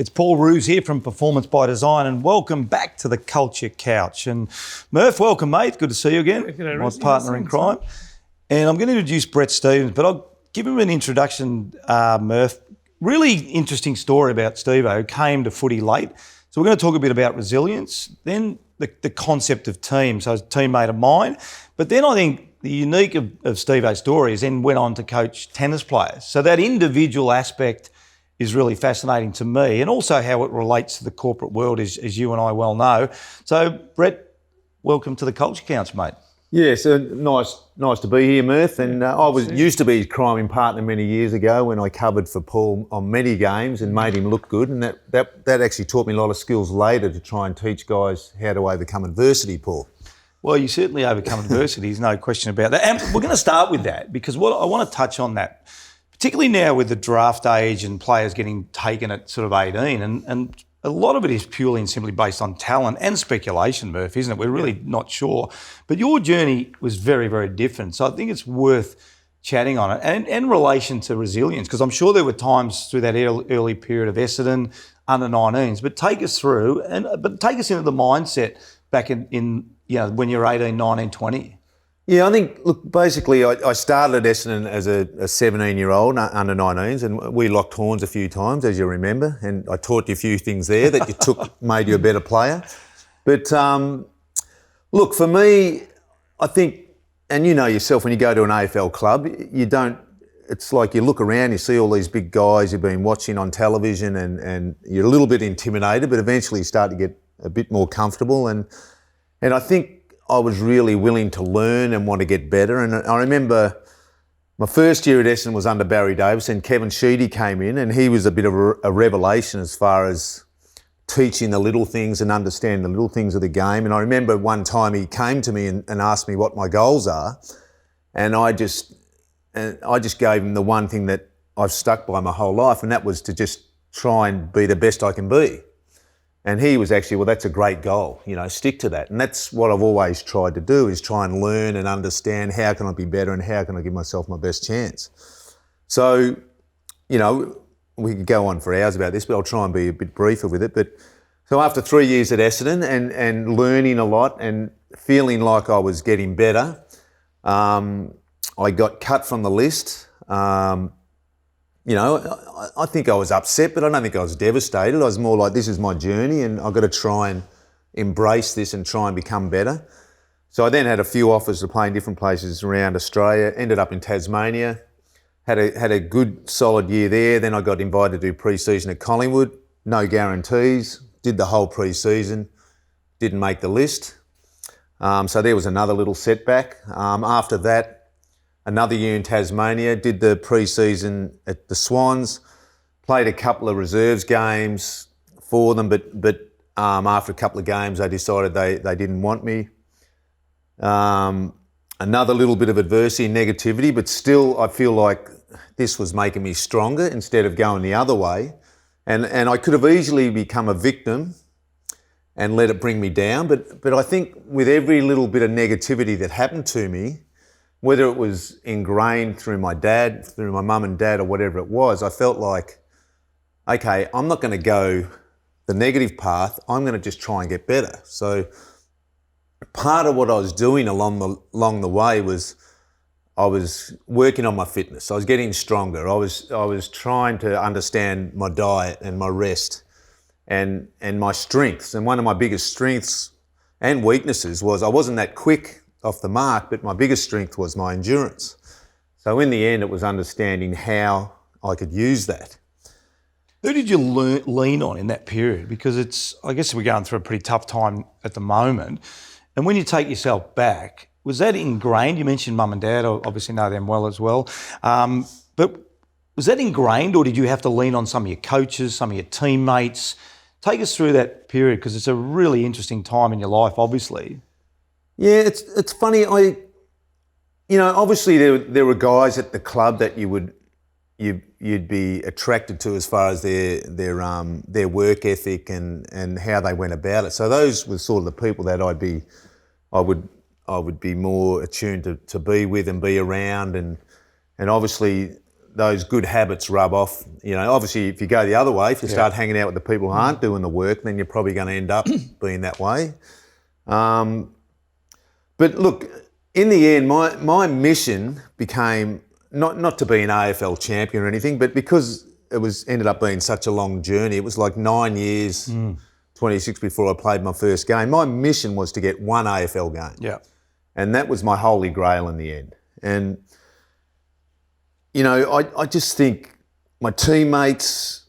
It's Paul Roos here from Performance by Design, and welcome back to the Culture Couch. And Murph, welcome, mate. Good to see you again. My partner in crime. And I'm going to introduce Brett Stevens, but I'll give him an introduction, Murph. Really interesting story about Steve-O, who came to footy late. So we're going to talk a bit about resilience, then the concept of team. So he's a teammate of mine. But then I think the unique of Steve-O's story is then went on to coach tennis players. So that individual aspect is really fascinating to me, and also how it relates to the corporate world, as you and I well know. So, Brett, welcome to the Culture Couch, mate. Yeah, so nice to be here, Murph. And I used to be his crime partner many years ago when I covered for Paul on many games and made him look good. And that actually taught me a lot of skills later to try and teach guys how to overcome adversity, Paul. Well, you certainly overcome adversity, there's no question about that. And we're going to start with that because what I want to touch on that, particularly now with the draft age and players getting taken at sort of 18, and a lot of it is purely and simply based on talent and speculation, Murph, isn't it? We're really not sure. But your journey was very, very different. So I think it's worth chatting on it and in relation to resilience, because I'm sure there were times through that early period of Essendon, under 19s, but take us through, but take us into the mindset back in when you're 18, 19, 20. Yeah, I think, look, basically I started at Essendon as a 17-year-old under 19s, and we locked horns a few times, as you remember, and I taught you a few things there that made you a better player. But look, for me, I think, and you know yourself, when you go to an AFL club, it's like you look around, you see all these big guys you've been watching on television, and you're a little bit intimidated, but eventually you start to get a bit more comfortable. And I think I was really willing to learn and want to get better. And I remember my first year at Essendon was under Barry Davis, and Kevin Sheedy came in, and he was a bit of a revelation as far as teaching the little things and understanding the little things of the game. And I remember one time he came to me and asked me what my goals are, and I just gave him the one thing that I've stuck by my whole life, and that was to just try and be the best I can be. And he was actually, well, that's a great goal, stick to that. And that's what I've always tried to do, is try and learn and understand how can I be better and how can I give myself my best chance. So, we could go on for hours about this, but I'll try and be a bit briefer with it. But so after 3 years at Essendon and learning a lot and feeling like I was getting better, I got cut from the list. I think I was upset, but I don't think I was devastated. I was more like, this is my journey and I've got to try and embrace this and try and become better. So I then had a few offers to play in different places around Australia, ended up in Tasmania, had a good solid year there. Then I got invited to do pre-season at Collingwood, no guarantees, did the whole pre-season, didn't make the list. So there was another little setback. After that, another year in Tasmania, did the pre-season at the Swans, played a couple of reserves games for them, but after a couple of games they decided they didn't want me. Another little bit of adversity and negativity, but still I feel like this was making me stronger instead of going the other way. And I could have easily become a victim and let it bring me down, but I think with every little bit of negativity that happened to me, whether it was ingrained through my dad, through my mum and dad, or whatever it was, I felt like, okay, I'm not going to go the negative path. I'm going to just try and get better. So part of what I was doing along the way was I was working on my fitness. I was getting stronger. I was trying to understand my diet and my rest and my strengths. And one of my biggest strengths and weaknesses was I wasn't that quick off the mark, but my biggest strength was my endurance. So in the end, it was understanding how I could use that. Who did you lean on in that period? Because I guess we're going through a pretty tough time at the moment. And when you take yourself back, was that ingrained? You mentioned mum and dad, I obviously know them well as well. But was that ingrained, or did you have to lean on some of your coaches, some of your teammates? Take us through that period, because it's a really interesting time in your life, obviously. Yeah, it's funny. Obviously there were guys at the club that you'd be attracted to as far as their work ethic and how they went about it. So those were sort of the people that I would be more attuned to be with and be around, and obviously those good habits rub off. You know, obviously, if you go the other way, if you start hanging out with the people who aren't doing the work, then you're probably going to end up being that way. But look, in the end, my mission became not to be an AFL champion or anything, but because it ended up being such a long journey. It was like 9 years, 26 before I played my first game. My mission was to get one AFL game. Yeah. And that was my holy grail in the end. And, you know, I just think my teammates,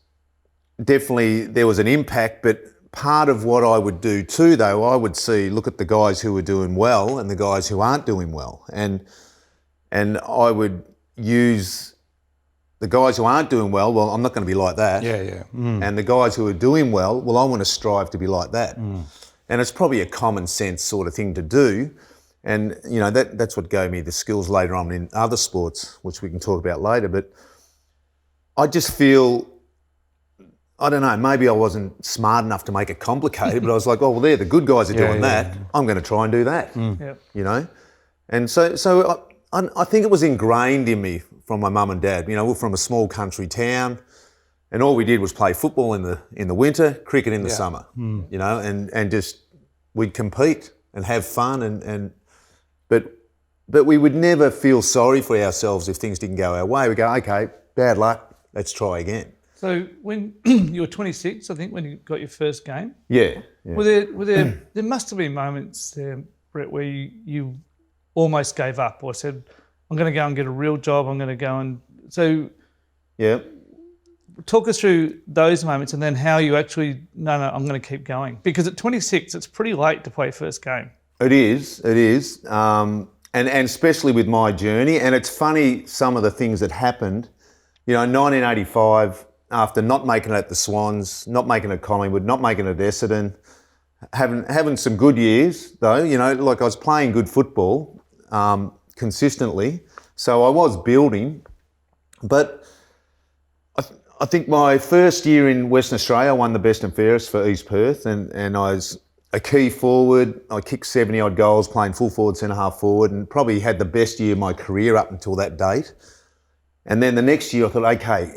definitely there was an impact, but part of what I would do too, though, I would look at the guys who were doing well and the guys who aren't doing well. And I would use the guys who aren't doing well, I'm not going to be like that. Yeah. And the guys who are doing well, I want to strive to be like that. And it's probably a common sense sort of thing to do. And, you know, that's what gave me the skills later on in other sports, which we can talk about later. But I just feel, I don't know, maybe I wasn't smart enough to make it complicated, but I was like, oh, well, the good guys are doing that. I'm going to try and do that, you know? And so I think it was ingrained in me from my mum and dad. You know, we're from a small country town, and all we did was play football in the winter, cricket in the summer, you know, and just we'd compete and have fun but we would never feel sorry for ourselves if things didn't go our way. We go, okay, bad luck, let's try again. So when you were 26, I think, when you got your first game. Yeah. Were there must have been moments there, Brett, where you almost gave up or said, I'm going to go and get a real job, I'm going to go and... So talk us through those moments and then how you actually, no, I'm going to keep going. Because at 26, it's pretty late to play first game. It is. And especially with my journey. And it's funny, some of the things that happened. You know, in 1985, after not making it at the Swans, not making it at Collingwood, not making it at Essendon, having some good years though, you know, like I was playing good football consistently. So I was building. But I think my first year in Western Australia, I won the best and fairest for East Perth, and I was a key forward. I kicked 70-odd goals playing full forward, centre-half forward, and probably had the best year of my career up until that date. And then the next year I thought, okay,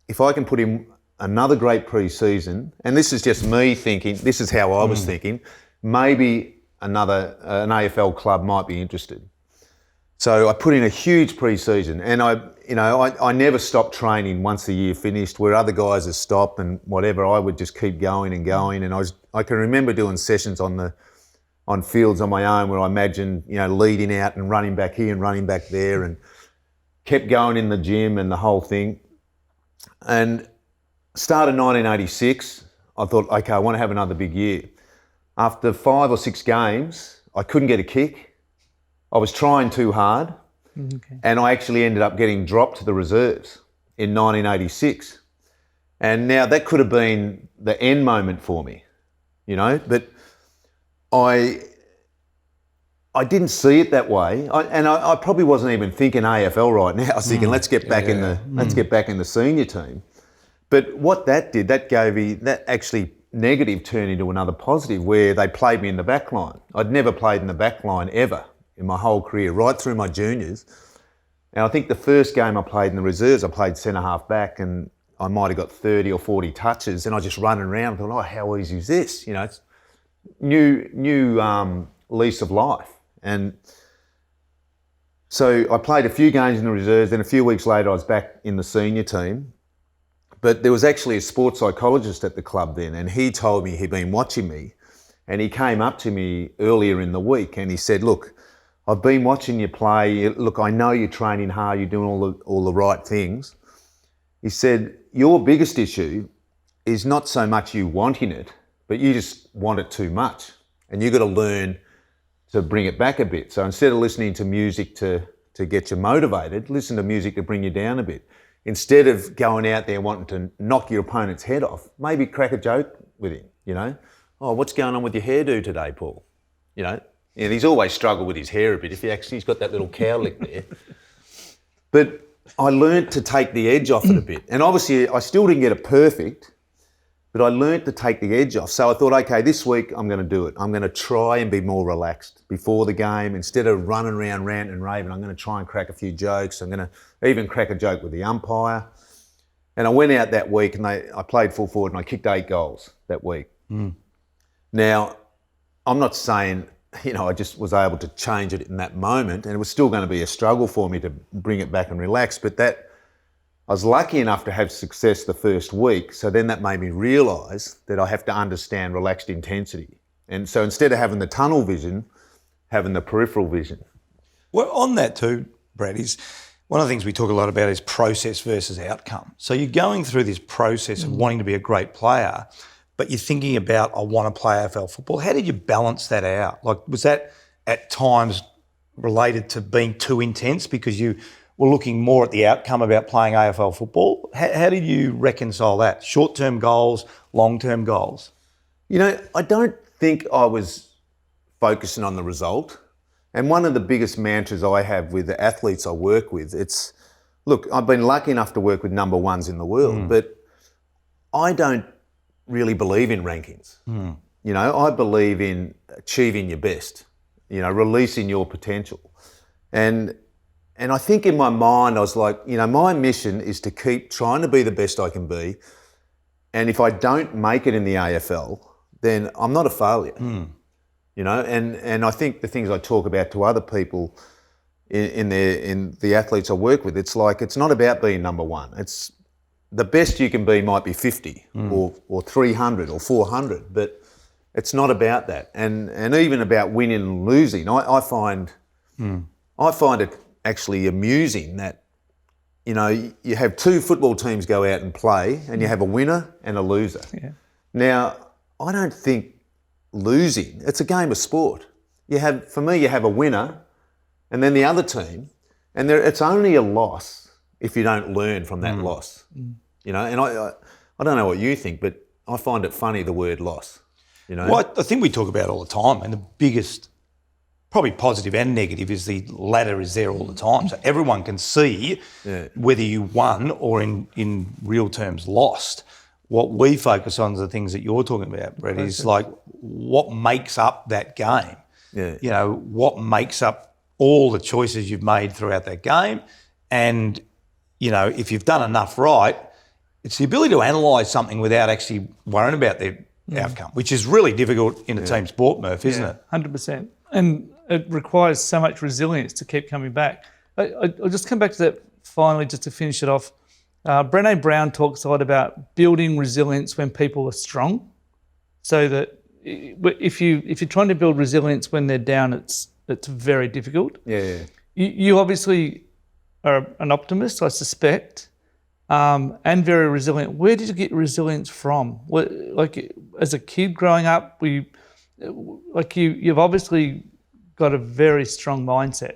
if I can put in another great pre-season, and this is just me thinking, this is how I was thinking, maybe an AFL club might be interested. So I put in a huge pre-season, and I never stopped training once the year finished. Where other guys have stopped and whatever, I would just keep going and going. And I can remember doing sessions on fields on my own where I imagined, you know, leading out and running back here and running back there, and kept going in the gym and the whole thing. And started 1986. I thought, okay, I want to have another big year. After 5 or 6 games, I couldn't get a kick. I was trying too hard, and I actually ended up getting dropped to the reserves in 1986. And now that could have been the end moment for me, you know, but I didn't see it that way. I probably wasn't even thinking AFL right now. I was thinking, let's get back in the senior team. But what that did, that actually negative turned into another positive, where they played me in the back line. I'd never played in the back line ever in my whole career, right through my juniors. And I think the first game I played in the reserves, I played centre-half back, and I might have got 30 or 40 touches, and I just running around. I thought, oh, how easy is this? You know, it's new lease of life. And so I played a few games in the reserves, then a few weeks later I was back in the senior team. But there was actually a sports psychologist at the club then, and he told me he'd been watching me, and he came up to me earlier in the week and he said, look, I've been watching you play. Look, I know you're training hard, you're doing all the right things. He said, your biggest issue is not so much you wanting it, but you just want it too much. And you've got to learn to bring it back a bit. So instead of listening to music to get you motivated, listen to music to bring you down a bit. Instead of going out there wanting to knock your opponent's head off, maybe crack a joke with him, you know. Oh, what's going on with your hairdo today, Paul? You know, and he's always struggled with his hair a bit. He's got that little cowlick there. But I learnt to take the edge off it a bit. And obviously I still didn't get it perfect, but I learnt to take the edge off. So I thought, okay, this week I'm going to do it. I'm going to try and be more relaxed before the game. Instead of running around ranting and raving, I'm going to try and crack a few jokes. I'm going to even crack a joke with the umpire. And I went out that week and I played full forward and I kicked 8 goals that week. Now, I'm not saying, I just was able to change it in that moment, and it was still going to be a struggle for me to bring it back and relax, but I was lucky enough to have success the first week, so then that made me realise that I have to understand relaxed intensity. And so instead of having the tunnel vision, having the peripheral vision. Well, on that too, Brad, is one of the things we talk a lot about is process versus outcome. So you're going through this process of wanting to be a great player, but you're thinking about, I want to play AFL football. How did you balance that out? Like, was that at times related to being too intense because you were looking more at the outcome about playing AFL football? How did you reconcile that? Short-term goals, long-term goals? I don't think I was focusing on the result. And one of the biggest mantras I have with the athletes I work with, look, I've been lucky enough to work with number ones in the world, but I don't really believe in rankings. I believe in achieving your best, releasing your potential. And I think in my mind, I was like, my mission is to keep trying to be the best I can be. And if I don't make it in the AFL, then I'm not a failure. And I think the things I talk about to other people in the athletes I work with, it's like, it's not about being number one. It's the best you can be might be 50 or 300 or 400, but it's not about that. And even about winning and losing, I find it actually amusing that, you have 2 football teams go out and play and you have a winner and a loser. Yeah. Now, I don't think losing, it's a game of sport. For me, you have a winner and then the other team, and it's only a loss if you don't learn from that loss. And I don't know what you think, but I find it funny, the word loss. Well, I think we talk about it all the time, and the biggest, probably positive and negative, is the ladder is there all the time. So everyone can see whether you won or in real terms lost. What we focus on is the things that you're talking about, Brett, is like what makes up that game. What makes up all the choices you've made throughout that game. And, if you've done enough right, it's the ability to analyse something without actually worrying about the outcome, which is really difficult in a team sport, Murph, isn't it? 100%. And it requires so much resilience to keep coming back. I'll just come back to that finally, just to finish it off. Brené Brown talks a lot about building resilience when people are strong, so that if you're trying to build resilience when they're down, it's very difficult. Yeah. You obviously are an optimist, I suspect, and very resilient. Where did you get resilience from? Like as a kid growing up, you've obviously got a very strong mindset.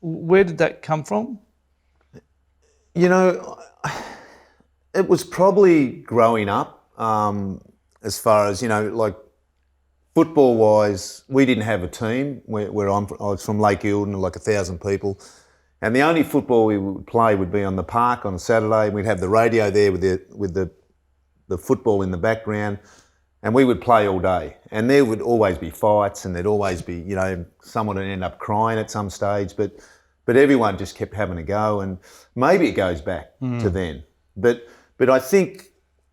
Where did that come from? It was probably growing up, as far as, like football-wise, we didn't have a team where I was from Lake Eildon, like 1,000 people. And the only football we would play would be on the park on Saturday. We'd have the radio there with the football in the background, and we would play all day. And there would always be fights, and there'd always be, someone would end up crying at some stage, but everyone just kept having a go, and maybe it goes back to then. But I think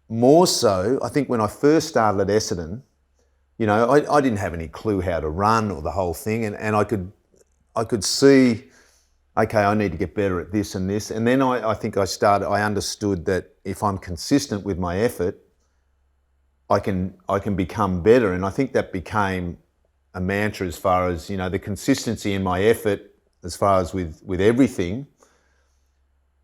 more so, when I first started at Essendon, I didn't have any clue how to run or the whole thing, and I could see, okay, I need to get better at this and this. And then I think I understood that if I'm consistent with my effort, I can become better. And I think that became a mantra as far as, the consistency in my effort, as far as with everything,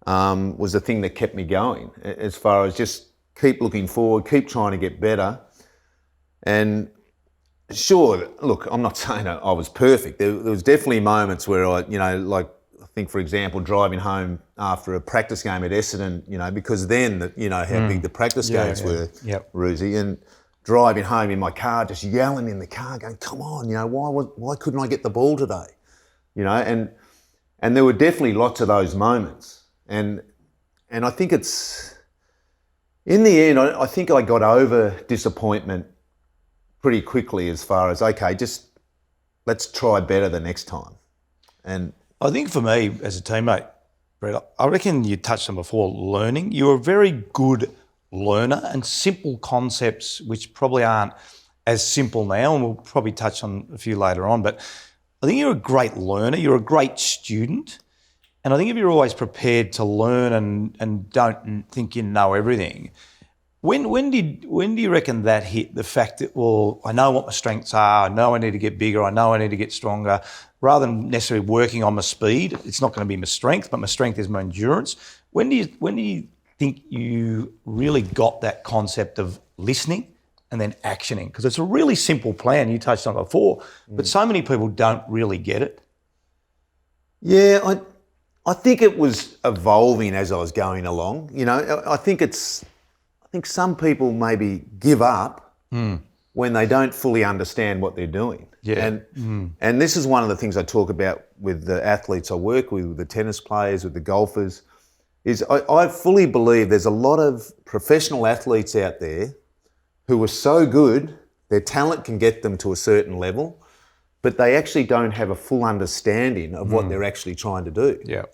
was the thing that kept me going, as far as just keep looking forward, keep trying to get better. And sure, look, I'm not saying I was perfect. There was definitely moments where I think, for example, driving home after a practice game at Essendon, because then, how big the practice games were, Roosie, and driving home in my car, just yelling in the car, going, come on, why couldn't I get the ball today? And there were definitely lots of those moments. And I think it's In the end, I think I got over disappointment pretty quickly as far as, okay, just let's try better the next time. And I think for me as a teammate, Brett, I reckon you touched on before, learning. You're a very good learner, and simple concepts which probably aren't as simple now, and we'll probably touch on a few later on, but I think you're a great learner, you're a great student, and I think if you're always prepared to learn and don't think you know everything, when do you reckon that hit, the fact that, well, I know what my strengths are, I know I need to get bigger, I know I need to get stronger, rather than necessarily working on my speed, it's not going to be my strength, but my strength is my endurance. When do you think you really got that concept of listening and then actioning? Because it's a really simple plan, you touched on it before, but so many people don't really get it. yeah, I think it was evolving as I was going along. You know, I think some people maybe give up when they don't fully understand what they're doing. Yeah. And this is one of the things I talk about with the athletes I work with the tennis players, with the golfers, is I fully believe there's a lot of professional athletes out there who are so good, their talent can get them to a certain level, but they actually don't have a full understanding of what they're actually trying to do. Yeah.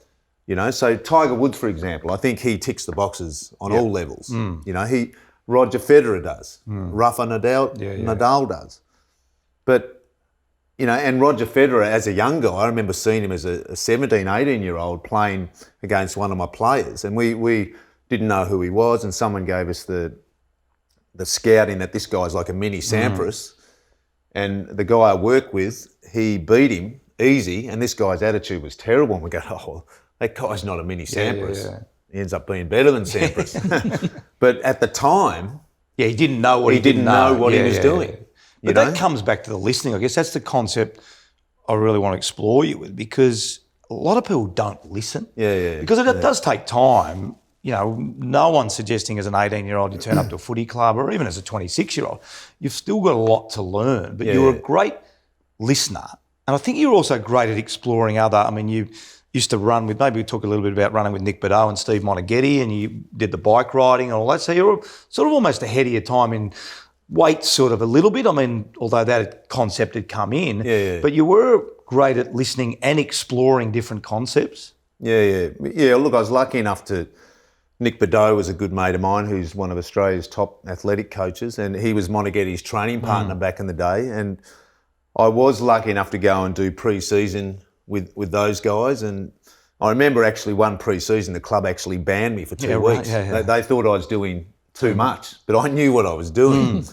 You know, so Tiger Woods, for example, I think he ticks the boxes on all levels. You know, Roger Federer does, Rafa Nadal does. But, you know, and Roger Federer as a young guy, I remember seeing him as a 17, 18-year-old playing against one of my players, and we didn't know who he was, and someone gave us the scouting that this guy's like a mini Sampras, and the guy I work with, he beat him easy, and this guy's attitude was terrible, and we go, oh, that guy's not a mini Sampras. Yeah. He ends up being better than Sampras. But at the time, Yeah, he didn't know what he didn't know what he was doing. Yeah. You But know? that comes back to the listening. I guess that's the concept I really want to explore you with, because a lot of people don't listen. Yeah. Because it does take time. You know, no one's suggesting as an 18-year-old you turn up to a footy club, or even as a 26-year-old. You've still got a lot to learn, but you're a great listener. And I think you're also great at exploring you used to run with, maybe we talk a little bit about running with Nick Beddoe and Steve Monaghetti, and you did the bike riding and all that. So you're sort of almost ahead of your time in weight, sort of a little bit. I mean, although that concept had come in, but you were great at listening and exploring different concepts. Yeah. Look, I was lucky enough to. Nick Beddoe was a good mate of mine, who's one of Australia's top athletic coaches, and he was Monaghetti's training partner back in the day. And I was lucky enough to go and do pre-season with those guys. And I remember actually one pre-season, the club actually banned me for 2 weeks. They thought I was doing too much, but I knew what I was doing.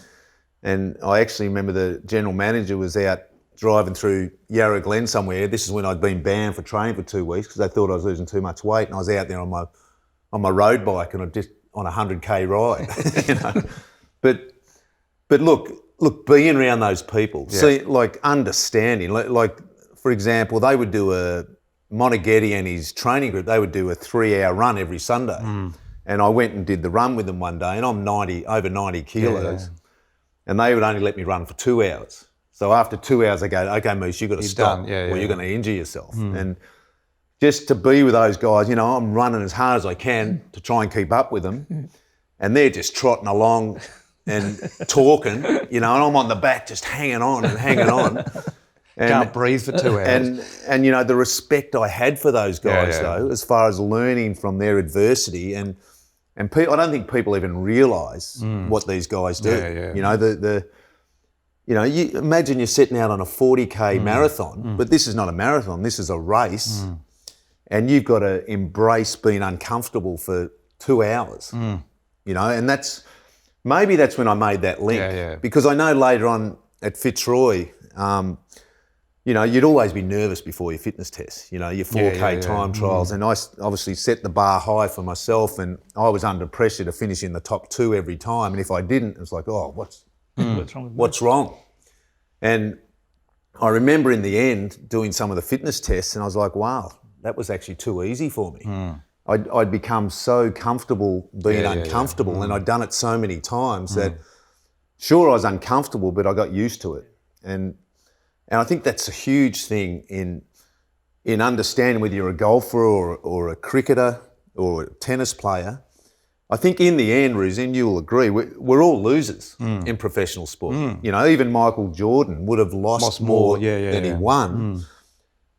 And I actually remember the general manager was out driving through Yarra Glen somewhere. This is when I'd been banned for training for 2 weeks because they thought I was losing too much weight. And I was out there on my road bike and I just on a 100k ride, you know. But look, being around those people, see, like understanding, like for example, they would do Monaghetti and his training group, they would do a 3-hour run every Sunday. And I went and did the run with them one day, and I'm over 90 kilos, and they would only let me run for 2 hours. So after 2 hours, they go, okay, Moose, you've got to stop, or you're going to injure yourself. And just to be with those guys, you know, I'm running as hard as I can to try and keep up with them, and they're just trotting along and talking, you know, and I'm on the back just hanging on. And Can't breathe for 2 hours. And you know, the respect I had for those guys though, as far as learning from their adversity, and I don't think people even realise what these guys do. You know, you imagine you're setting out on a 40k marathon, but this is not a marathon, this is a race. And you've got to embrace being uncomfortable for 2 hours. You know, and maybe that's when I made that link. Because I know later on at Fitzroy, you know, you'd always be nervous before your fitness tests, you know, your 4K time trials. And I obviously set the bar high for myself, and I was under pressure to finish in the top 2 every time. And if I didn't, it was like, oh, what's wrong? And I remember in the end doing some of the fitness tests, and I was like, wow, that was actually too easy for me. I'd become so comfortable being uncomfortable, and I'd done it so many times that, sure, I was uncomfortable, but I got used to it. And I think that's a huge thing in understanding whether you're a golfer or a cricketer or a tennis player. I think in the end, Ruzi, and you'll agree, we're all losers in professional sport. You know, even Michael Jordan would have lost more than he won.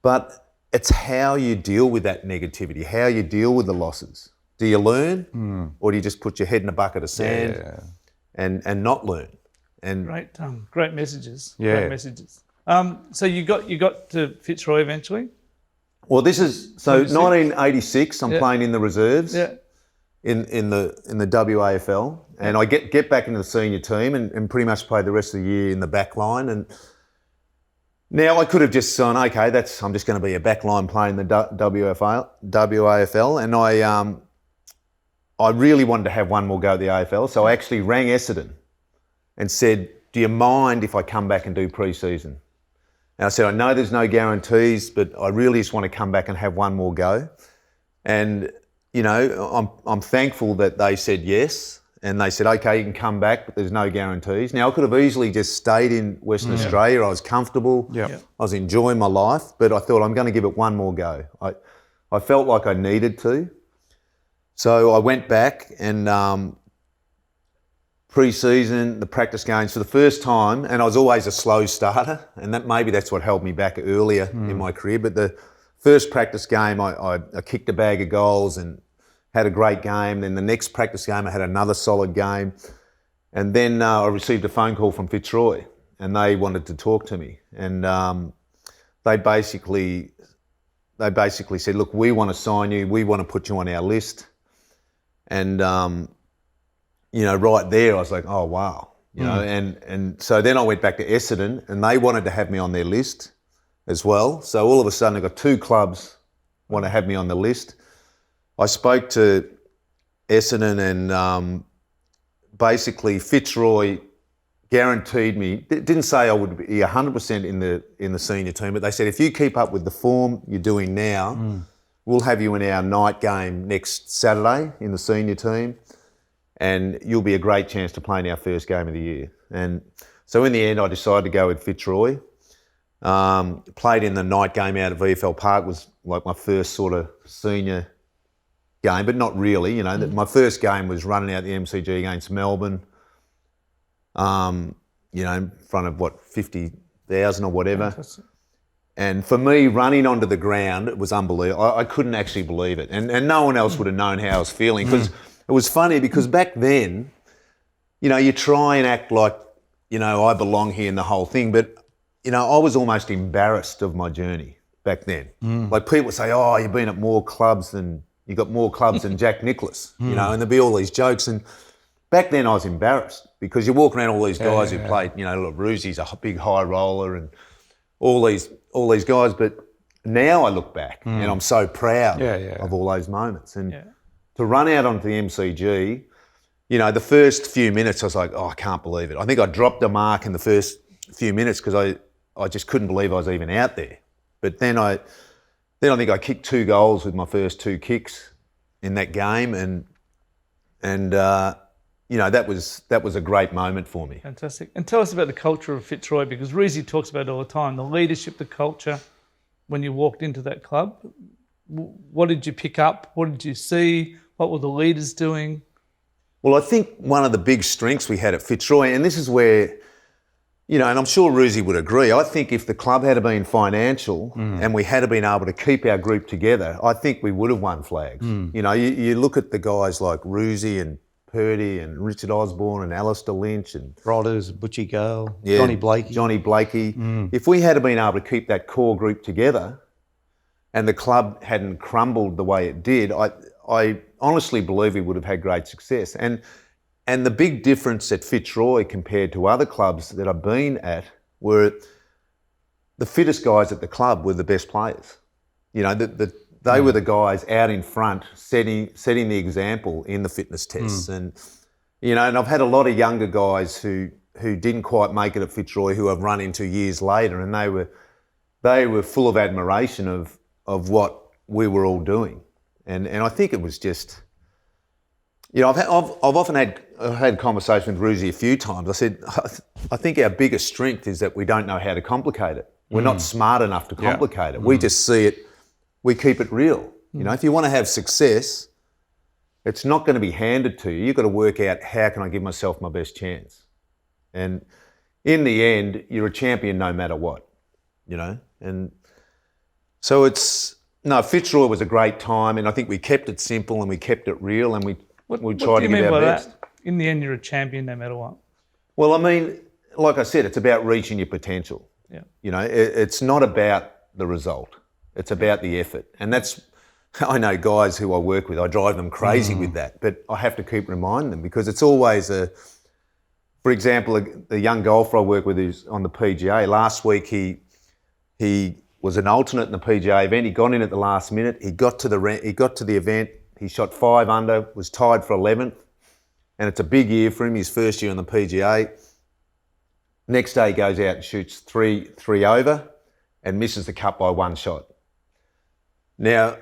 But it's how you deal with that negativity, how you deal with the losses. Do you learn, or do you just put your head in a bucket of sand and not learn? And great messages. Yeah. Great messages. So you got to Fitzroy eventually. well, this is so 1986. I'm playing in the reserves. Yeah. In the WAFL, and I get back into the senior team and pretty much played the rest of the year in the back line. And now I could have just gone, okay, I'm just going to be a back line playing the WAFL, and I really wanted to have one more go at the AFL, so I actually rang Essendon and said, do you mind if I come back and do pre-season? And I said, I know there's no guarantees, but I really just want to come back and have one more go. And you know, I'm thankful that they said yes, and they said, okay, you can come back, but there's no guarantees. Now, I could have easily just stayed in Western Australia. I was comfortable. I was enjoying my life, but I thought I'm going to give it one more go. I felt like I needed to. So I went back and pre-season, the practice games for the first time, and I was always a slow starter, and maybe that's what held me back earlier in my career. But the first practice game, I kicked a bag of goals and had a great game. Then the next practice game, I had another solid game. And then I received a phone call from Fitzroy, and they wanted to talk to me. And they basically said, look, we want to sign you. We want to put you on our list. And, you know, right there, I was like, oh, wow. You know, and so then I went back to Essendon, and they wanted to have me on their list as well. So all of a sudden, I got two clubs want to have me on the list. I spoke to Essendon, and basically Fitzroy guaranteed me. Didn't say I would be 100% in the senior team, but they said if you keep up with the form you're doing now, we'll have you in our night game next Saturday in the senior team, and you'll be a great chance to play in our first game of the year. And so in the end, I decided to go with Fitzroy. Played in the night game out at VFL Park, was like my first sort of senior game, but not really. You know, my first game was running out the MCG against Melbourne. You know, in front of 50,000 or whatever. Fantastic. And for me, running onto the ground, it was unbelievable. I couldn't actually believe it, and no one else would have known how I was feeling, because it was funny, because back then, you know, you try and act like, you know, I belong here in the whole thing, but you know, I was almost embarrassed of my journey back then. Like people would say, oh, you've been at more clubs than, you got more clubs than Jack Nicklaus, you know, and there'd be all these jokes. And back then I was embarrassed, because you walk around all these guys who played, you know, look, Ruzi's a big high roller and all these guys. But now I look back and I'm so proud of all those moments. And to run out onto the MCG, you know, the first few minutes I was like, oh, I can't believe it. I think I dropped a mark in the first few minutes because I just couldn't believe I was even out there. But then I think I kicked 2 goals with my first 2 kicks in that game, and you know, that was a great moment for me. Fantastic. And tell us about the culture of Fitzroy, because Ruzi talks about it all the time, the leadership, the culture. When you walked into that club, what did you pick up? What did you see? What were the leaders doing? Well, I think one of the big strengths we had at Fitzroy, and this is where, you know, and I'm sure Ruzi would agree, I think if the club had been financial and we had been able to keep our group together, I think we would have won flags. You know, you look at the guys like Ruzi and Purdy and Richard Osborne and Alistair Lynch and Rodders, Butchie Gale, Johnny Blakey. If we had been able to keep that core group together and the club hadn't crumbled the way it did, I honestly believe we would have had great success. And the big difference at Fitzroy compared to other clubs that I've been at were the fittest guys at the club were the best players. You know, they were the guys out in front setting the example in the fitness tests. And, you know, and I've had a lot of younger guys who didn't quite make it at Fitzroy who I've run into years later, and they were full of admiration of what we were all doing. And I think it was just, you know, I've often had conversations with Ruzi a few times. I said, I think our biggest strength is that we don't know how to complicate it. We're not smart enough to complicate it. We just see it, we keep it real. You know, if you want to have success, it's not going to be handed to you. You've got to work out, how can I give myself my best chance? And in the end, you're a champion no matter what, you know? And so Fitzroy was a great time, and I think we kept it simple and we kept it real, and we tried to give our best. That? In the end, you're a champion no matter what. Well, I mean, like I said, it's about reaching your potential. Yeah. You know, it's not about the result. It's about the effort. And I know guys who I work with, I drive them crazy with that, but I have to keep reminding them, because it's always for example, the young golfer I work with who's on the PGA, last week he was an alternate in the PGA event. He got in at the last minute. He got to the event. He shot 5 under, was tied for 11th. And it's a big year for him, his first year on the PGA. Next day he goes out and shoots three over and misses the cut by 1 shot. Now,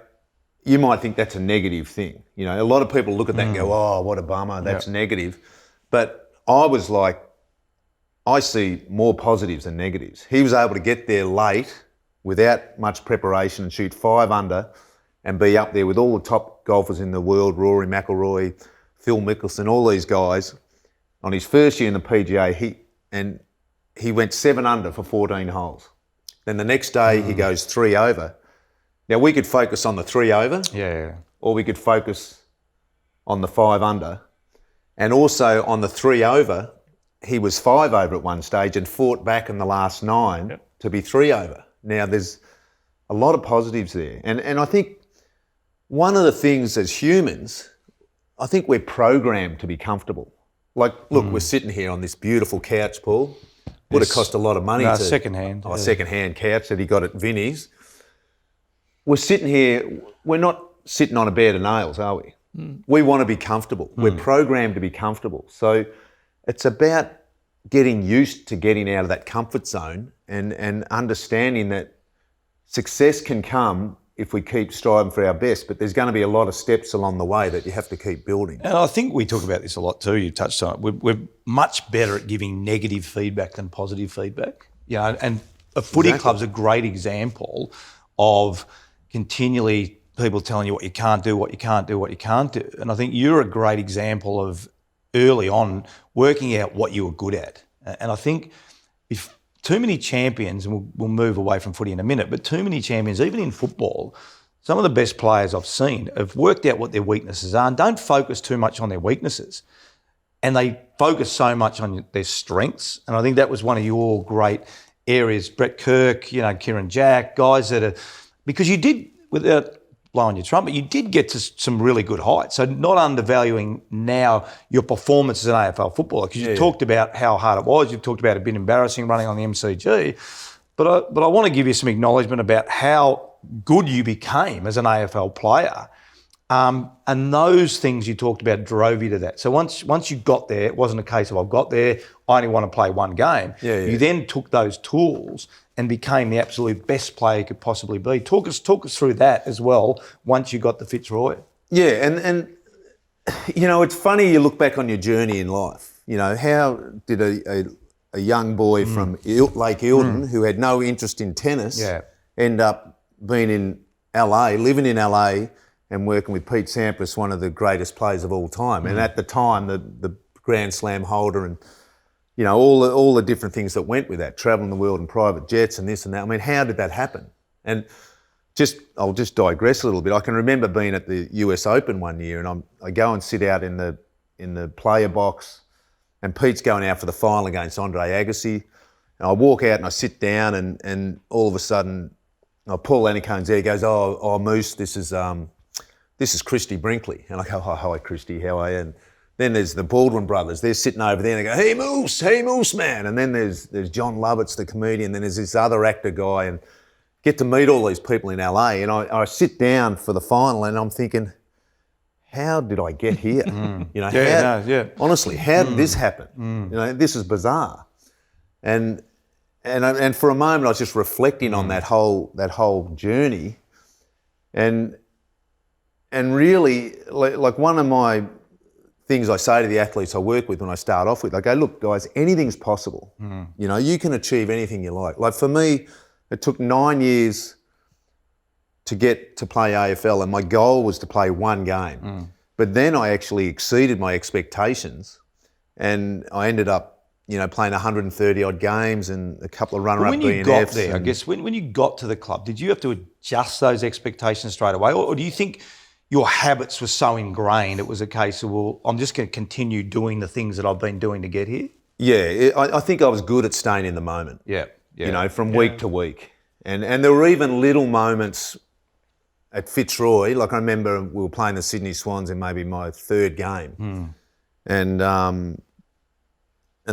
you might think that's a negative thing. You know, a lot of people look at that and go, oh, what a bummer, that's negative. But I was like, I see more positives than negatives. He was able to get there late without much preparation and shoot 5 under and be up there with all the top golfers in the world, Rory McIlroy, Phil Mickelson, all these guys. On his first year in the PGA, he went 7 under for 14 holes. Then the next day he goes 3 over. Now we could focus on the 3 over, or we could focus on the 5 under. And also on the 3 over, he was 5 over at one stage and fought back in the last 9 to be 3 over. Now there's a lot of positives there. And I think one of the things as humans, I think we're programmed to be comfortable. Like, look, we're sitting here on this beautiful couch, Paul. Would have cost a lot of money. Second-hand. Second-hand couch that he got at Vinnie's. We're sitting here, we're not sitting on a bed of nails, are we? We want to be comfortable. We're programmed to be comfortable. So it's about getting used to getting out of that comfort zone and understanding that success can come if we keep striving for our best, but there's going to be a lot of steps along the way that you have to keep building. And I think we talk about this a lot too, you touched on it. We're much better at giving negative feedback than positive feedback. Yeah, and a footy club's a great example of continually people telling you what you can't do, what you can't do, what you can't do. And I think you're a great example of early on working out what you were good at. And I think if too many champions, and we'll move away from footy in a minute, but too many champions, even in football, some of the best players I've seen have worked out what their weaknesses are and don't focus too much on their weaknesses. And they focus so much on their strengths. And I think that was one of your great areas. Brett Kirk, you know, Kieran Jack, guys that are, because you did, without blowing your trumpet, you did get to some really good heights. So not undervaluing now your performance as an AFL footballer, because you talked about how hard it was. You've talked about it being embarrassing running on the MCG. But I want to give you some acknowledgement about how good you became as an AFL player. And those things you talked about drove you to that. So once you got there, it wasn't a case of I've got there, I only want to play one game. You then took those tools and became the absolute best player you could possibly be. Talk us through that as well once you got the Fitzroy. Yeah, and you know, it's funny you look back on your journey in life. You know, how did a young boy from Lake Eildon who had no interest in tennis end up being in LA, living in LA and working with Pete Sampras, one of the greatest players of all time. And at the time, the Grand Slam holder and, you know, all the different things that went with that, travelling the world in private jets and this and that. I mean, how did that happen? And I'll just digress a little bit. I can remember being at the US Open one year and I go and sit out in the player box and Pete's going out for the final against Andre Agassi. And I walk out and I sit down and all of a sudden, Paul Annicone's there, he goes, oh Moose, this is Christy Brinkley. And I go, oh, hi Christy, how are you? And then there's the Baldwin brothers. They're sitting over there and they go, hey Moose, man. And then there's John Lovitz, the comedian. Then there's this other actor guy and get to meet all these people in LA. And I sit down for the final and I'm thinking, how did I get here? You know, honestly, how did this happen? You know, this is bizarre. And for a moment I was just reflecting on that whole journey. And really, like one of my things I say to the athletes I work with when I start off with, I go, look, guys, anything's possible. You know, you can achieve anything you like. Like for me, it took 9 years to get to play AFL and my goal was to play one game. But then I actually exceeded my expectations, and I ended up, playing 130 odd games and a couple of runner-up When you BNFs. got there, I guess, when you got to the club, did you have to adjust those expectations straight away? Or do you think your habits were so ingrained it was a case of, well, I'm just going to continue doing the things that I've been doing to get here? Yeah, I think I was good at staying in the moment. Yeah. From week to week. And there were even little moments at Fitzroy. Like I remember we were playing the Sydney Swans in maybe my third game. And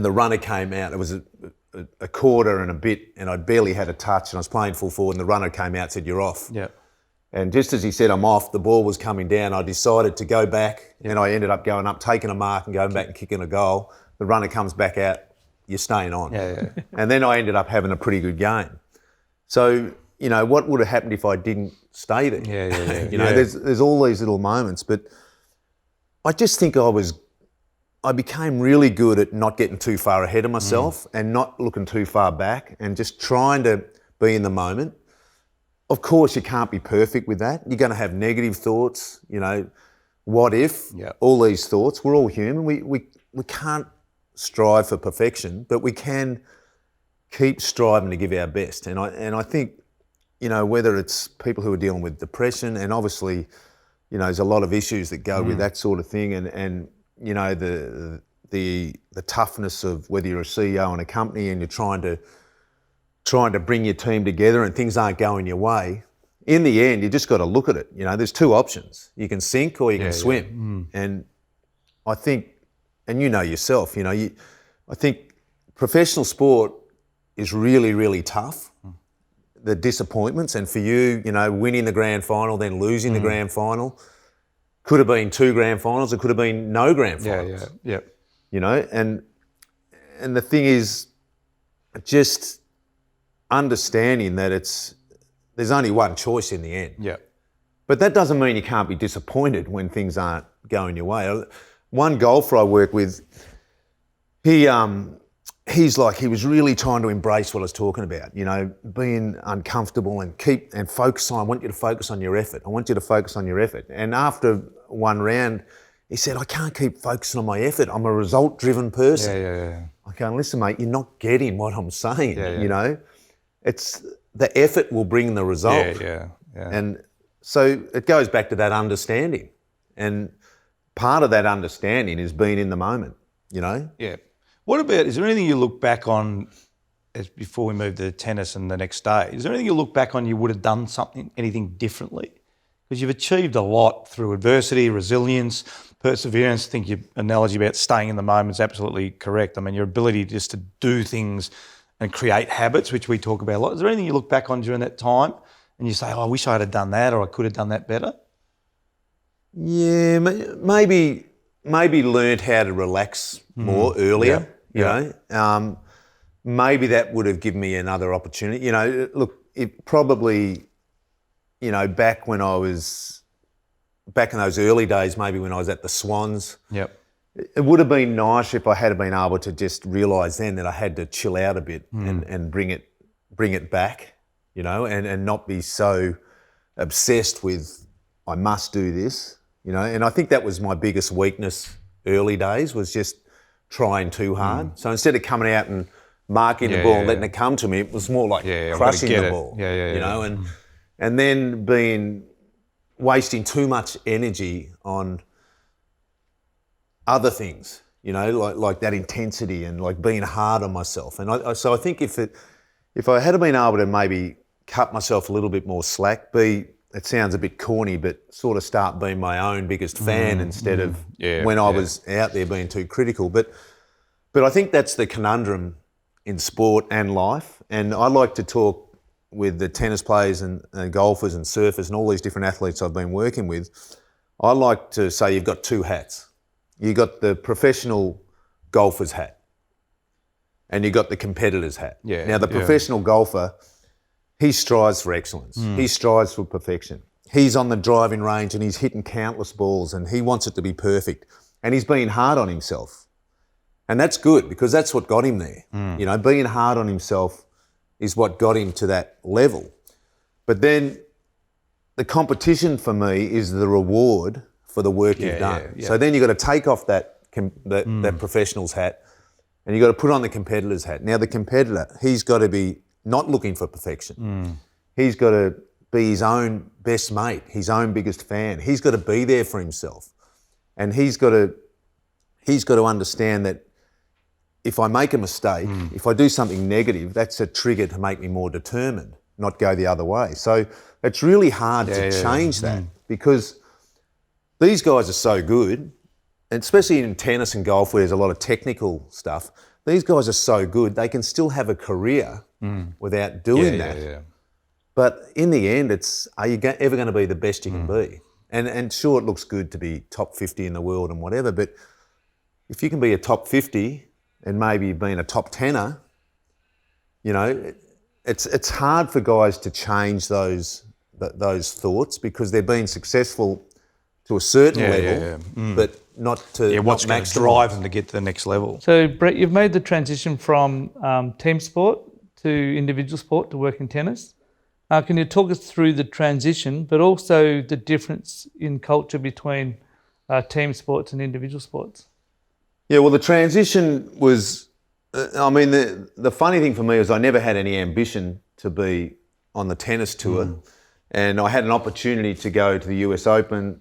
the runner came out. It was a quarter and a bit, and I barely had a touch, and I was playing full forward, and the runner came out and said, "You're off." Yeah. And just as he said, "I'm off," the ball was coming down. I decided to go back, and I ended up going up, taking a mark and going back and kicking a goal. The runner comes back out, "You're staying on." Yeah. And then I ended up having a pretty good game. So, what would have happened if I didn't stay there? Yeah. There's all these little moments, but I just think I became really good at not getting too far ahead of myself and not looking too far back and just trying to be in the moment. Of course, you can't be perfect with that. You're going to have negative thoughts, what if, all these thoughts. We're all human. We can't strive for perfection, but we can keep striving to give our best. And I think, whether it's people who are dealing with depression, and obviously, there's a lot of issues that go with that sort of thing, and the toughness of whether you're a CEO in a company and you're trying to bring your team together and things aren't going your way. In the end, you just got to look at it. There's two options. You can sink or you can swim. And I think, and yourself, I think professional sport is really, really tough. The disappointments, and for you, winning the grand final, then losing the grand final. Could have been 2 grand finals, it could have been no grand finals. Yeah. And the thing is, just understanding that there's only one choice in the end. Yeah. But that doesn't mean you can't be disappointed when things aren't going your way. One golfer I work with, he was really trying to embrace what I was talking about, being uncomfortable and focus on, I want you to focus on your effort. I want you to focus on your effort. And after one round, he said, I can't keep focusing on my effort. I'm a result-driven person. Yeah. I go, listen, mate, you're not getting what I'm saying, It's the effort will bring the result. Yeah. And so it goes back to that understanding. And part of that understanding is being in the moment, Yeah. What about, is there anything you look back on, as before we move to tennis and the next day, is there anything you look back on you would have done anything differently? Because you've achieved a lot through adversity, resilience, perseverance. I think your analogy about staying in the moment is absolutely correct. I mean, your ability just to do things and create habits, which we talk about a lot. Is there anything you look back on during that time and you say, oh, I wish I had done that, or I could have done that better? Yeah, maybe learned how to relax more earlier. Maybe that would have given me another opportunity. Look, it probably, back in those early days, maybe when I was at the Swans, it would have been nice if I had been able to just realise then that I had to chill out a bit and bring it back, and not be so obsessed with I must do this, And I think that was my biggest weakness early days, was just trying too hard. So instead of coming out and marking the ball and letting it come to me, it was more like crushing the ball. And then wasting too much energy on other things, like that intensity and like being hard on myself. And so I think if I had been able to maybe cut myself a little bit more slack, it sounds a bit corny, but sort of start being my own biggest fan instead of when I was out there being too critical. But I think that's the conundrum in sport and life. And I like to talk with the tennis players and golfers and surfers and all these different athletes I've been working with. I like to say you've got 2 hats. You've got the professional golfer's hat and you've got the competitor's hat. Now, the professional golfer, he strives for excellence. He strives for perfection. He's on the driving range and he's hitting countless balls and he wants it to be perfect. And he's being hard on himself. And that's good because that's what got him there. Being hard on himself is what got him to that level. But then the competition for me is the reward for the work you've done. yeah. So then you've got to take off that professional's hat and you've got to put on the competitor's hat. Now the competitor, he's got to be not looking for perfection. He's got to be his own best mate, his own biggest fan. He's got to be there for himself. And he's got to understand that if I make a mistake, if I do something negative, that's a trigger to make me more determined, not go the other way. So it's really hard to change that because these guys are so good, and especially in tennis and golf where there's a lot of technical stuff, these guys are so good, they can still have a career without doing that. Yeah. But in the end, are you ever going to be the best you can be? And sure, it looks good to be top 50 in the world and whatever, but if you can be a top 50 and maybe you've been a top 10er, you know, it's hard for guys to change those thoughts because they're being successful to a certain level, but not to What's going to drive them to get to the next level? So, Brett, you've made the transition from team sport to individual sport to work in tennis. Can you talk us through the transition, but also the difference in culture between team sports and individual sports? Yeah, well, the transition was, the funny thing for me is I never had any ambition to be on the tennis tour. And I had an opportunity to go to the US Open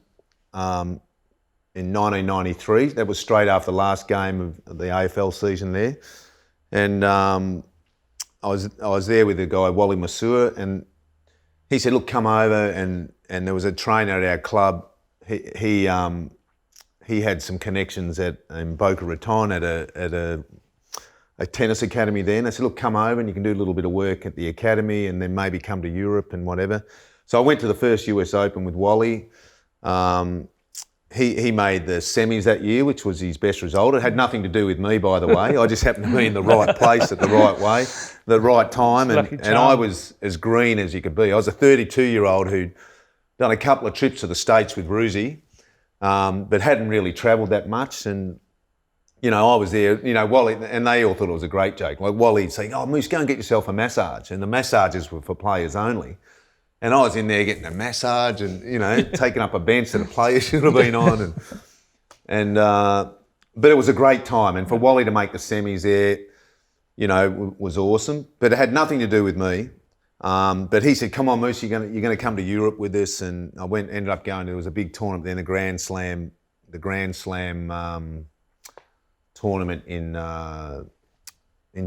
in 1993. That was straight after the last game of the AFL season there. And I was there with a guy, Wally Masur, and he said, look, come over. And there was a trainer at our club. He had some connections in Boca Raton at a tennis academy there. And I said, look, come over and you can do a little bit of work at the academy and then maybe come to Europe and whatever. So I went to the first US Open with Wally. He made the semis that year, which was his best result. It had nothing to do with me, by the way. I just happened to be in the right place at the right way, the right time. And I was as green as you could be. I was a 32-year-old who'd done a couple of trips to the States with Ruzi, but hadn't really travelled that much. And, you know, I was there, you know, Wally, and they all thought it was a great joke. Like Wally'd say, oh, Moose, go and get yourself a massage. And the massages were for players only. And I was in there getting a massage and, you know, taking up a bench that a player should have been on. But it was a great time. And for Wally to make the semis there, you know, was awesome. But it had nothing to do with me. But he said, come on, Moose, you're going to come to Europe with this. And I ended up going, there was a big tournament then, the Grand Slam tournament in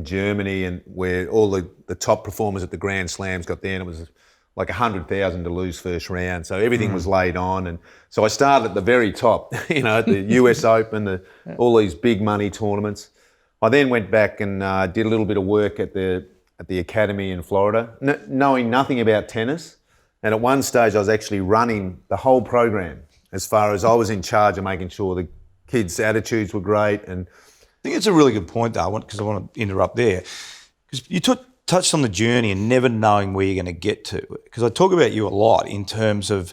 Germany, and where all the top performers at the Grand Slams got there, and it was like 100,000 to lose first round. So everything was laid on. And so I started at the very top, you know, at the US Open, all these big money tournaments. I then went back and did a little bit of work at the academy in Florida, knowing nothing about tennis. And at one stage I was actually running the whole program, as far as I was in charge of making sure the kids' attitudes were great. And I think it's a really good point, though, because I want to interrupt there. Because you touched on the journey and never knowing where you're going to get to. Because I talk about you a lot in terms of,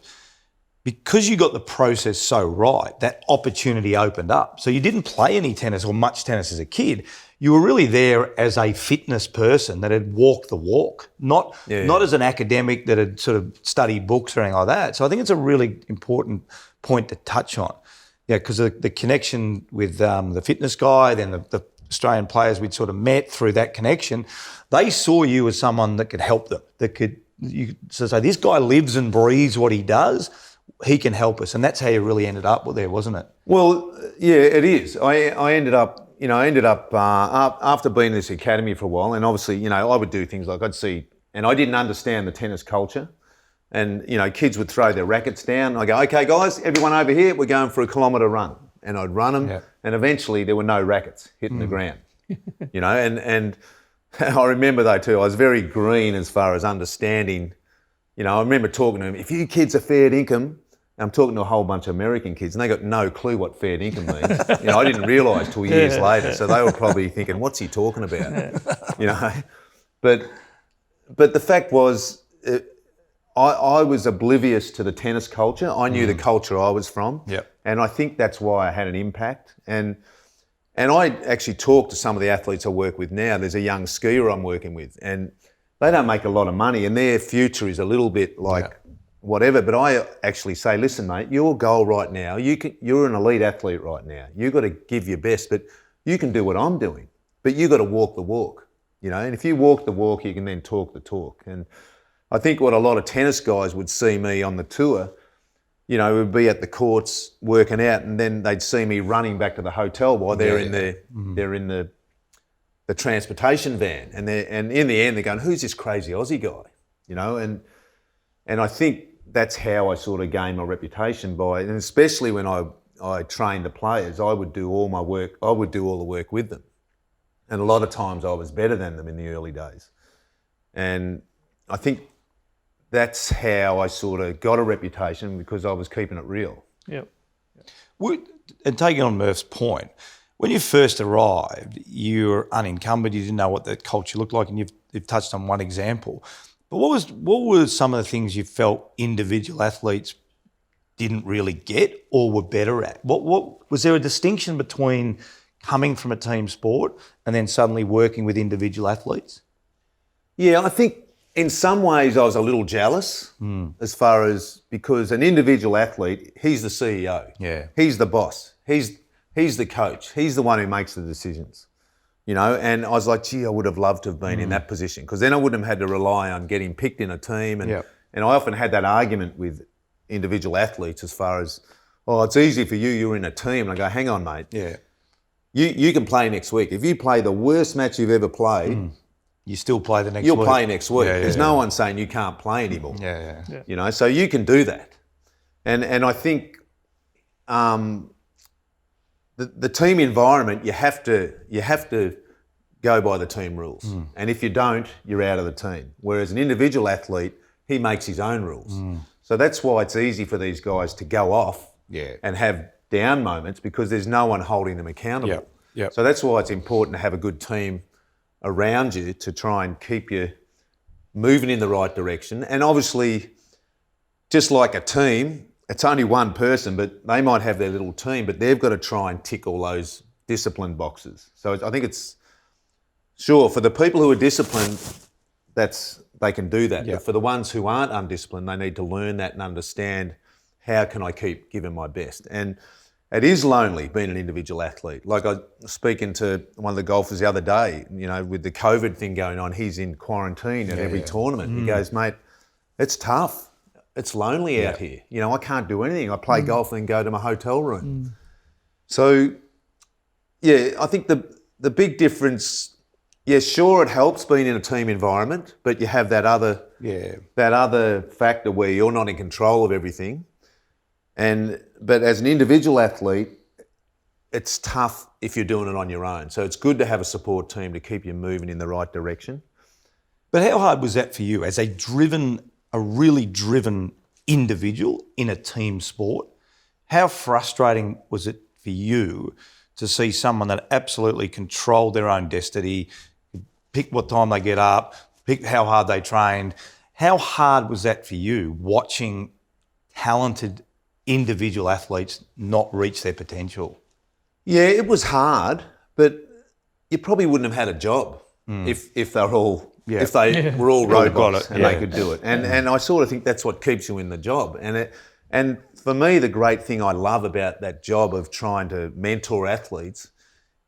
because you got the process so right, that opportunity opened up. So you didn't play any tennis or much tennis as a kid. You were really there as a fitness person that had walked the walk, not as an academic that had sort of studied books or anything like that. So I think it's a really important point to touch on. Yeah, because the connection with the fitness guy, then the Australian players we'd sort of met through that connection, they saw you as someone that could help them, so say, this guy lives and breathes what he does, he can help us. And that's how you really ended up there, wasn't it? Well, yeah, it is. I ended up after being in this academy for a while, and obviously, you know, I would do things like I'd see, and I didn't understand the tennis culture. And, you know, kids would throw their rackets down. I go, okay, guys, everyone over here, we're going for a kilometre run. And I'd run them, and eventually there were no rackets hitting the ground. You know, and I remember though too, I was very green as far as understanding. You know, I remember talking to them, if you kids are fair income, I'm talking to a whole bunch of American kids, and they got no clue what fair income means. You know, I didn't realise till years later. So they were probably thinking, what's he talking about? You know, but the fact was, I was oblivious to the tennis culture. I knew the culture I was from. And I think that's why I had an impact. And I actually talked to some of the athletes I work with now. There's a young skier I'm working with, and they don't make a lot of money, and their future is a little bit like whatever. But I actually say, listen, mate, your goal right now, you're an elite athlete right now. You've got to give your best, but you can do what I'm doing. But you've got to walk the walk, you know. And if you walk the walk, you can then talk the talk. And I think what a lot of tennis guys would see me on the tour, you know, would be at the courts working out, and then they'd see me running back to the hotel while they're in the transportation van, and in the end they're going, who's this crazy Aussie guy, you know? And I think that's how I sort of gained my reputation and especially when I trained the players, I would do all my work, I would do all the work with them, and a lot of times I was better than them in the early days, and I think that's how I sort of got a reputation, because I was keeping it real. Yep. And taking on Murph's point, when you first arrived, you were unencumbered, you didn't know what that culture looked like, and you've touched on one example. But what were some of the things you felt individual athletes didn't really get or were better at? What was there a distinction between coming from a team sport and then suddenly working with individual athletes? Yeah, I think in some ways I was a little jealous as far as, because an individual athlete, he's the CEO. Yeah. He's the boss. He's the coach. He's the one who makes the decisions, you know. And I was like, gee, I would have loved to have been in that position, because then I wouldn't have had to rely on getting picked in a team. And I often had that argument with individual athletes as far as, oh, it's easy for you, you're in a team. And I go, hang on, mate. Yeah. You can play next week. If you play the worst match you've ever played, You still play the next week. you'll play next week. Yeah, There's no one saying you can't play anymore. Yeah. You know, so you can do that. And I think the team environment, you have to go by the team rules. And if you don't, you're out of the team. Whereas an individual athlete, he makes his own rules. So that's why it's easy for these guys to go off and have down moments, because there's no one holding them accountable. Yep. So that's why it's important to have a good team around you to try and keep you moving in the right direction. And obviously, just like a team, it's only one person, but they might have their little team, but they've got to try and tick all those discipline boxes. So I think it's, sure, for the people who are disciplined, they can do that. But for the ones who aren't undisciplined, they need to learn that and understand, how can I keep giving my best? And it is lonely being an individual athlete. Like, I was speaking to one of the golfers the other day, you know, with the COVID thing going on, he's in quarantine at every tournament. He goes, mate, it's tough. It's lonely out here. You know, I can't do anything. I play golf and then go to my hotel room. So, yeah, I think the big difference, yeah, sure, it helps being in a team environment, but you have that other factor where you're not in control of everything. But as an individual athlete, it's tough if you're doing it on your own. So it's good to have a support team to keep you moving in the right direction. But how hard was that for you as a really driven individual in a team sport? How frustrating was it for you to see someone that absolutely controlled their own destiny, pick what time they get up, pick how hard they trained? How hard was that for you, watching talented individual athletes not reach their potential? Yeah, it was hard, but you probably wouldn't have had a job if they were all were all robots and they could do it. And I sort of think that's what keeps you in the job. And for me, the great thing I love about that job of trying to mentor athletes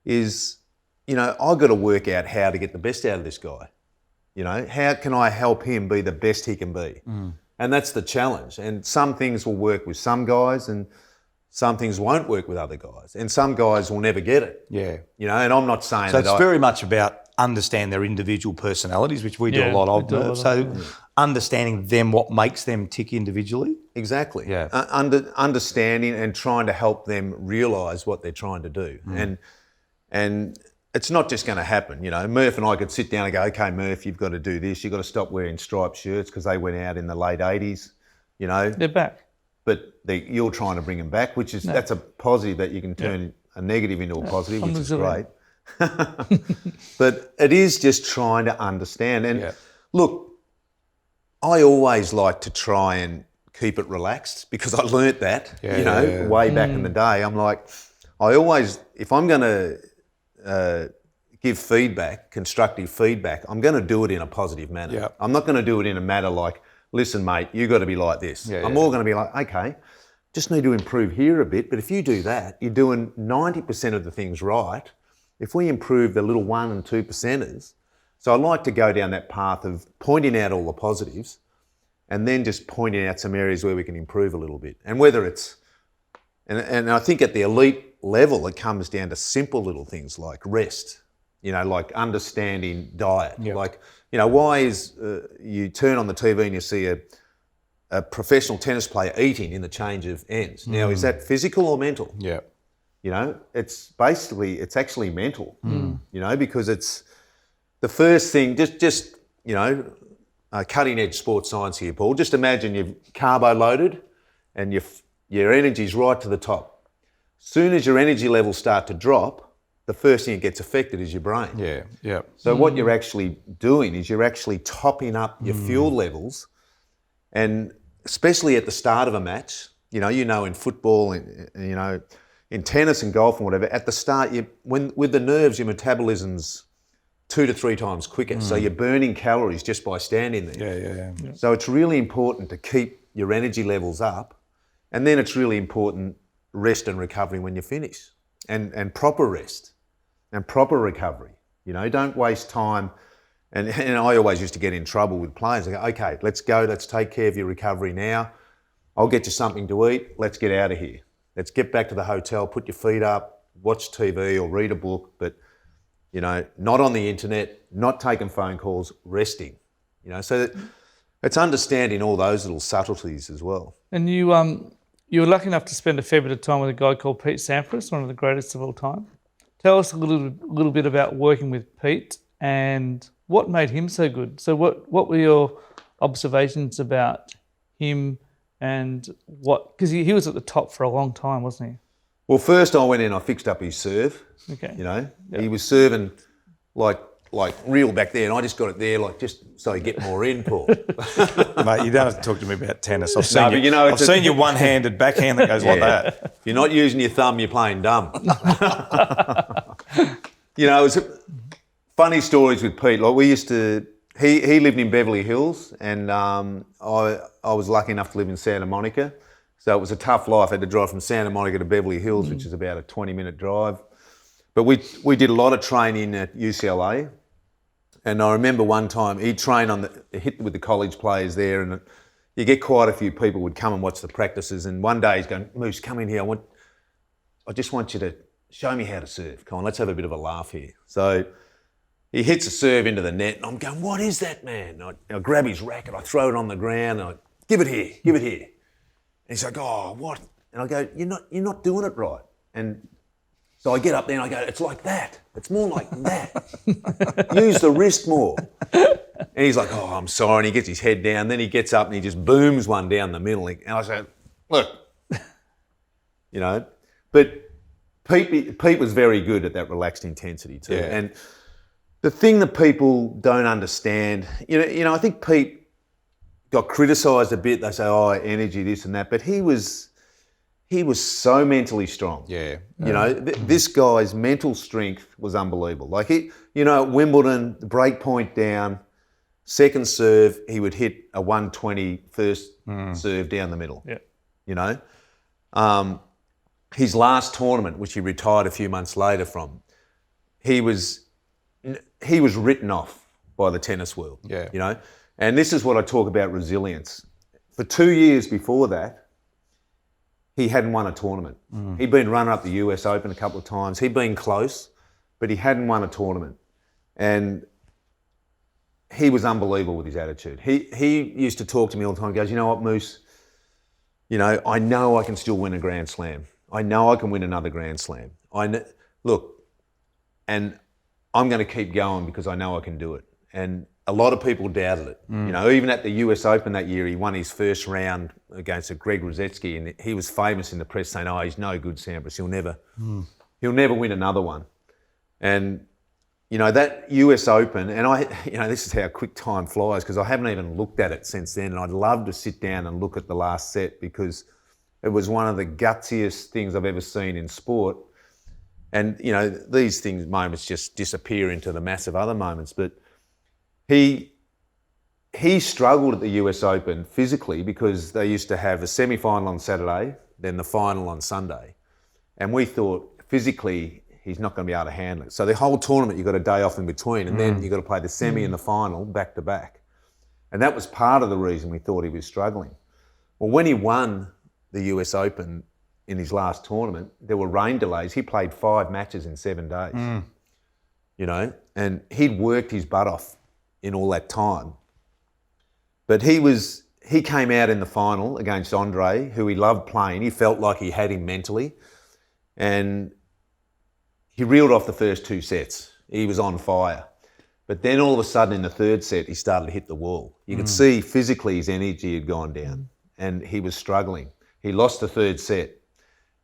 is, you know, I've got to work out how to get the best out of this guy. You know, how can I help him be the best he can be? And that's the challenge. And some things will work with some guys and some things won't work with other guys. And some guys will never get it. Yeah. You know, and I'm not saying So that it's very much about understand their individual personalities, which we do a lot of. So understanding them, what makes them tick individually. Exactly. Yeah. Understanding and trying to help them realise what they're trying to do. And it's not just going to happen. You know, Murph and I could sit down and go, okay, Murph, you've got to do this. You've got to stop wearing striped shirts because they went out in the late 80s, you know. They're back. But you're trying to bring them back, which is, that's a positive that you can turn a negative into a positive, which is great. But it is just trying to understand. And look, I always like to try and keep it relaxed because I learnt that, way back in the day. I'm like, if I'm going to give feedback, constructive feedback, I'm going to do it in a positive manner. I'm not going to do it in a manner like, listen, mate, you got to be like this. Yeah, I'm yeah. more going to be like, okay, just need to improve here a bit. But if you do that, you're doing 90% of the things right. If we improve the little 1 and 2%ers, so I like to go down that path of pointing out all the positives and then just pointing out some areas where we can improve a little bit. And whether it's, and I think at the elite level, it comes down to simple little things like rest, like understanding diet. Yep. Like, why is you turn on the TV and you see a professional tennis player eating in the change of ends? Now, is that physical or mental? Yeah. It's actually mental, because it's the first thing, just cutting edge sports science here, Paul. Just imagine you've carbo loaded and your energy's right to the top. Soon as your energy levels start to drop, the first thing that gets affected is your brain. Yeah. Yeah. So what you're actually doing is you're actually topping up your fuel levels, and especially at the start of a match, in football, in tennis and golf and whatever, at the start, with the nerves, your metabolism's 2 to 3 times quicker. So you're burning calories just by standing there. Yeah. So it's really important to keep your energy levels up, and then it's really important rest and recovery when you finish, and proper rest and proper recovery. Don't waste time. And I always used to get in trouble with players. I go, okay, let's go. Let's take care of your recovery now. I'll get you something to eat. Let's get out of here. Let's get back to the hotel, put your feet up, watch TV or read a book, but, not on the internet, not taking phone calls, resting. So that it's understanding all those little subtleties as well. And you were lucky enough to spend a fair bit of time with a guy called Pete Sampras, one of the greatest of all time. Tell us a little bit about working with Pete and what made him so good. So what were your observations about him and because he was at the top for a long time, wasn't he? Well, first I went in, I fixed up his serve. Okay. He was serving like real back there, and I just got it there just so he get more in, Paul. Mate, you don't have to talk to me about tennis. I've seen but I've seen your one-handed backhand that goes like that. If you're not using your thumb, you're playing dumb. It was funny stories with Pete. Like we used to, he lived in Beverly Hills, and I was lucky enough to live in Santa Monica. So it was a tough life. I had to drive from Santa Monica to Beverly Hills, which is about a 20-minute drive. But we did a lot of training at UCLA. And I remember one time he trained hit with the college players there, and you get quite a few people would come and watch the practices. And one day he's going, Moose, come in here. I just want you to show me how to serve. Come on, let's have a bit of a laugh here. So he hits a serve into the net, and I'm going, what is that, man? I grab his racket, I throw it on the ground, and I give it here. And he's like, oh, what? And I go, you're not doing it right. And so I get up there and I go, it's like that. It's more like that. Use the wrist more. And he's like, oh, I'm sorry. And he gets his head down. Then he gets up and he just booms one down the middle. And I say, look, But Pete was very good at that relaxed intensity too. Yeah. And the thing that people don't understand, I think Pete got criticised a bit. They say, oh, energy, this and that. But he was so mentally strong. Yeah. This guy's mental strength was unbelievable. Like at Wimbledon, the break point down, second serve, he would hit a 120 first serve down the middle. Yeah. His last tournament, which he retired a few months later from, he was written off by the tennis world. Yeah. And this is what I talk about resilience. For 2 years before that, he hadn't won a tournament. He'd been runner-up the US Open a couple of times. He'd been close, but he hadn't won a tournament. And he was unbelievable with his attitude. He used to talk to me all the time. He goes, you know what, Moose? I know I can still win a Grand Slam. I know I can win another Grand Slam. Look, and I'm going to keep going because I know I can do it. And a lot of people doubted it. Even at the US Open that year, he won his first round against Greg Rosetsky, and he was famous in the press saying, oh, he's no good, Sampras. He'll never win another one. And, that US Open, and this is how quick time flies because I haven't even looked at it since then, and I'd love to sit down and look at the last set because it was one of the gutsiest things I've ever seen in sport. And, these moments just disappear into the massive other moments. But he he struggled at the US Open physically because they used to have a semi-final on Saturday, then the final on Sunday. And we thought physically he's not going to be able to handle it. So the whole tournament, you've got a day off in between, and then you've got to play the semi and the final back to back. And that was part of the reason we thought he was struggling. Well, when he won the US Open in his last tournament, there were rain delays. He played 5 matches in 7 days, you know, and he'd worked his butt off in all that time. But he came out in the final against Andre, who he loved playing. He felt like he had him mentally. And he reeled off the first 2 sets. He was on fire. But then all of a sudden in the 3rd set, he started to hit the wall. You could see physically his energy had gone down and he was struggling. He lost the 3rd set.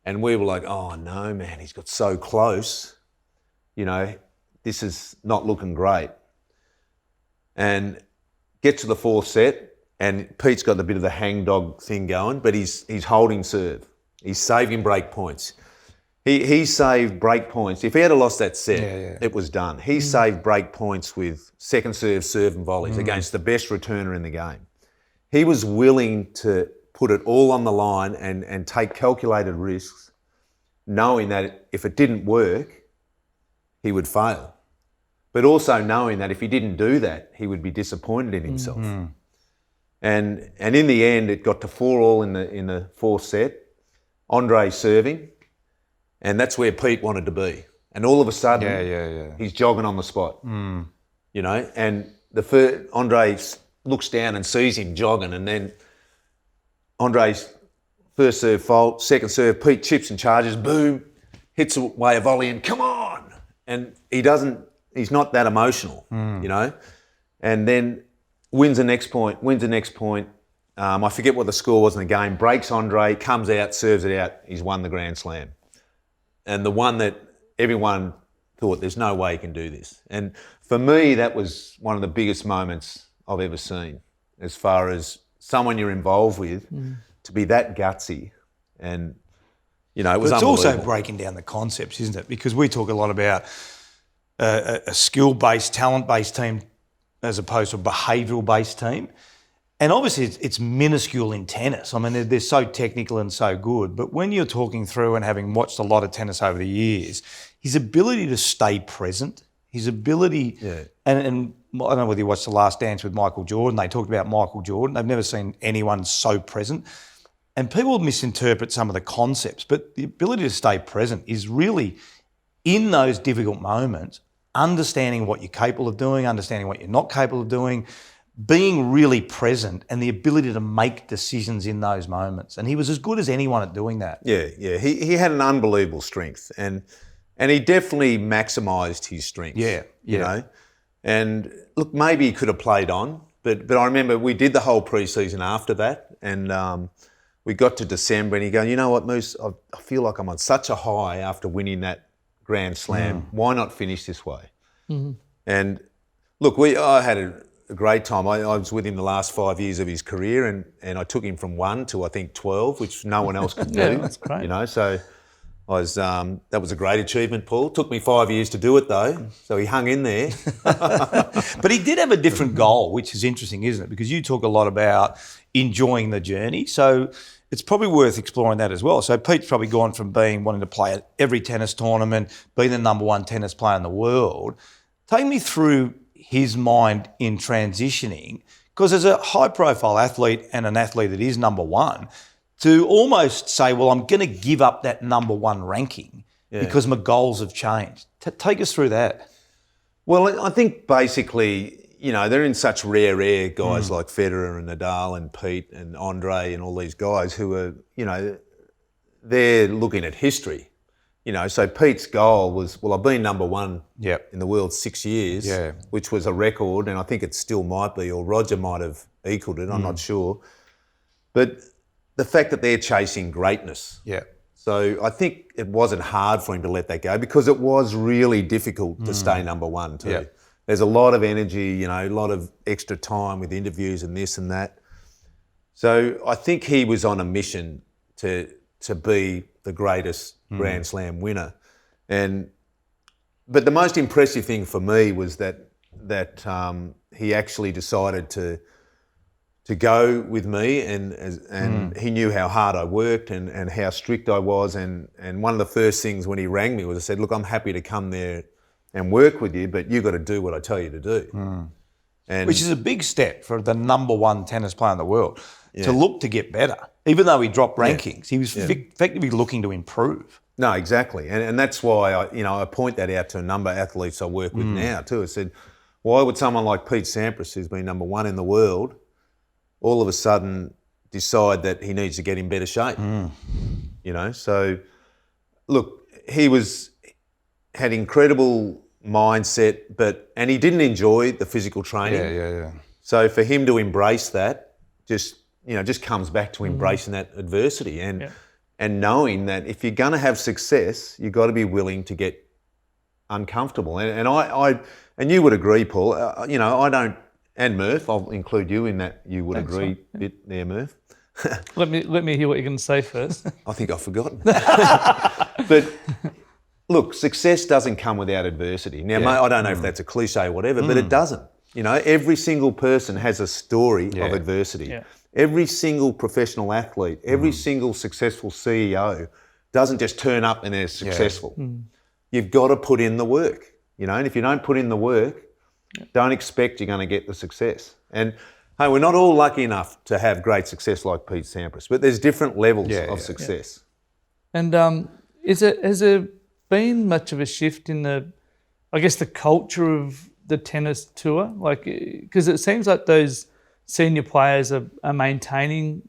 And we were like, oh no, man, he's got so close. You know, this is not looking great. And get to the 4th set, and Pete's got a bit of the hangdog thing going, but he's holding serve. He's saving break points. He saved break points. If he had lost that set, it was done. He saved break points with second serve and volleys against the best returner in the game. He was willing to put it all on the line and take calculated risks, knowing that if it didn't work, he would fail. But also knowing that if he didn't do that, he would be disappointed in himself. And in the end, it got to 4-all in the 4th set. Andre serving, and that's where Pete wanted to be. And all of a sudden, he's jogging on the spot. You know, and Andre looks down and sees him jogging, and then Andre's first serve fault, second serve, Pete chips and charges, boom, hits away a volley and come on. And he's not that emotional, you know. And then wins the next point. I forget what the score was in the game, breaks Andre, comes out, serves it out, he's won the Grand Slam. And the one that everyone thought, there's no way he can do this. And for me, that was one of the biggest moments I've ever seen as far as someone you're involved with to be that gutsy. And, you know, it was unbelievable. It's also breaking down the concepts, isn't it? Because we talk a lot about a skill-based, talent-based team as opposed to a behavioural-based team. And obviously it's minuscule in tennis. I mean, they're so technical and so good. But when you're talking through and having watched a lot of tennis over the years, his ability to stay present, his ability, and I don't know whether you watched The Last Dance with Michael Jordan. They talked about Michael Jordan. They've never seen anyone so present. And people misinterpret some of the concepts, but the ability to stay present is really, in those difficult moments, understanding what you're capable of doing, understanding what you're not capable of doing, being really present and the ability to make decisions in those moments. And he was as good as anyone at doing that. Yeah. He had an unbelievable strength and he definitely maximised his strengths. You know. And look, maybe he could have played on, but I remember we did the whole pre-season after that and we got to December and he goes, you know what, Moose, I feel like I'm on such a high after winning that Grand Slam. Why not finish this way? And look, I had a great time. I was with him the last 5 years of his career and I took him from 1 to I think 12, which no one else could do. That's great. You know, so that was a great achievement, Paul. Took me 5 years to do it though, so he hung in there. But he did have a different goal, which is interesting, isn't it? Because you talk a lot about enjoying the journey. So it's probably worth exploring that as well. So Pete's probably gone from wanting to play at every tennis tournament, being the number 1 tennis player in the world. Take me through his mind in transitioning, because as a high-profile athlete and an athlete that is number 1, to almost say, well, I'm going to give up that number 1 ranking because my goals have changed. Take us through that. Well, I think basically, you know, they're in such rare air, guys like Federer and Nadal and Pete and Andre and all these guys who are, you know, they're looking at history. You know, so Pete's goal was, well, I've been number 1 in the world 6 years, which was a record, and I think it still might be, or Roger might have equalled it, I'm not sure. But the fact that they're chasing greatness. So I think it wasn't hard for him to let that go because it was really difficult to stay number 1 too. There's a lot of energy, you know, a lot of extra time with interviews and this and that. So I think he was on a mission to be the greatest Grand Slam winner. But the most impressive thing for me was that he actually decided to to go with me, and he knew how hard I worked and how strict I was. And one of the first things when he rang me was I said, look, I'm happy to come there and work with you, but you've got to do what I tell you to do. And Which is a big step for the number one tennis player in the world to look to get better. Even though he dropped rankings, he was effectively looking to improve. No, exactly. And that's why I point that out to a number of athletes I work with now too. I said, why would someone like Pete Sampras, who's been number one in the world, all of a sudden decide that he needs to get in better shape? So look, he had incredible mindset, and he didn't enjoy the physical training. Yeah. So for him to embrace that, just comes back to embracing that adversity and knowing that if you're going to have success, you've got to be willing to get uncomfortable. And you would agree, Paul. I don't, and Murph, I'll include you in that. You would agree bit there, Murph. Let me hear what you're going to say first. I think I've forgotten. But look, success doesn't come without adversity. Now, mate, I don't know if that's a cliche or whatever, but it doesn't. Every single person has a story of adversity. Yeah. Every single professional athlete, every single successful CEO doesn't just turn up and they're successful. You've got to put in the work, and if you don't put in the work, don't expect you're going to get the success. And hey, we're not all lucky enough to have great success like Pete Sampras, but there's different levels of success. And has there been much of a shift in the culture of the tennis tour? Because it seems like those senior players are maintaining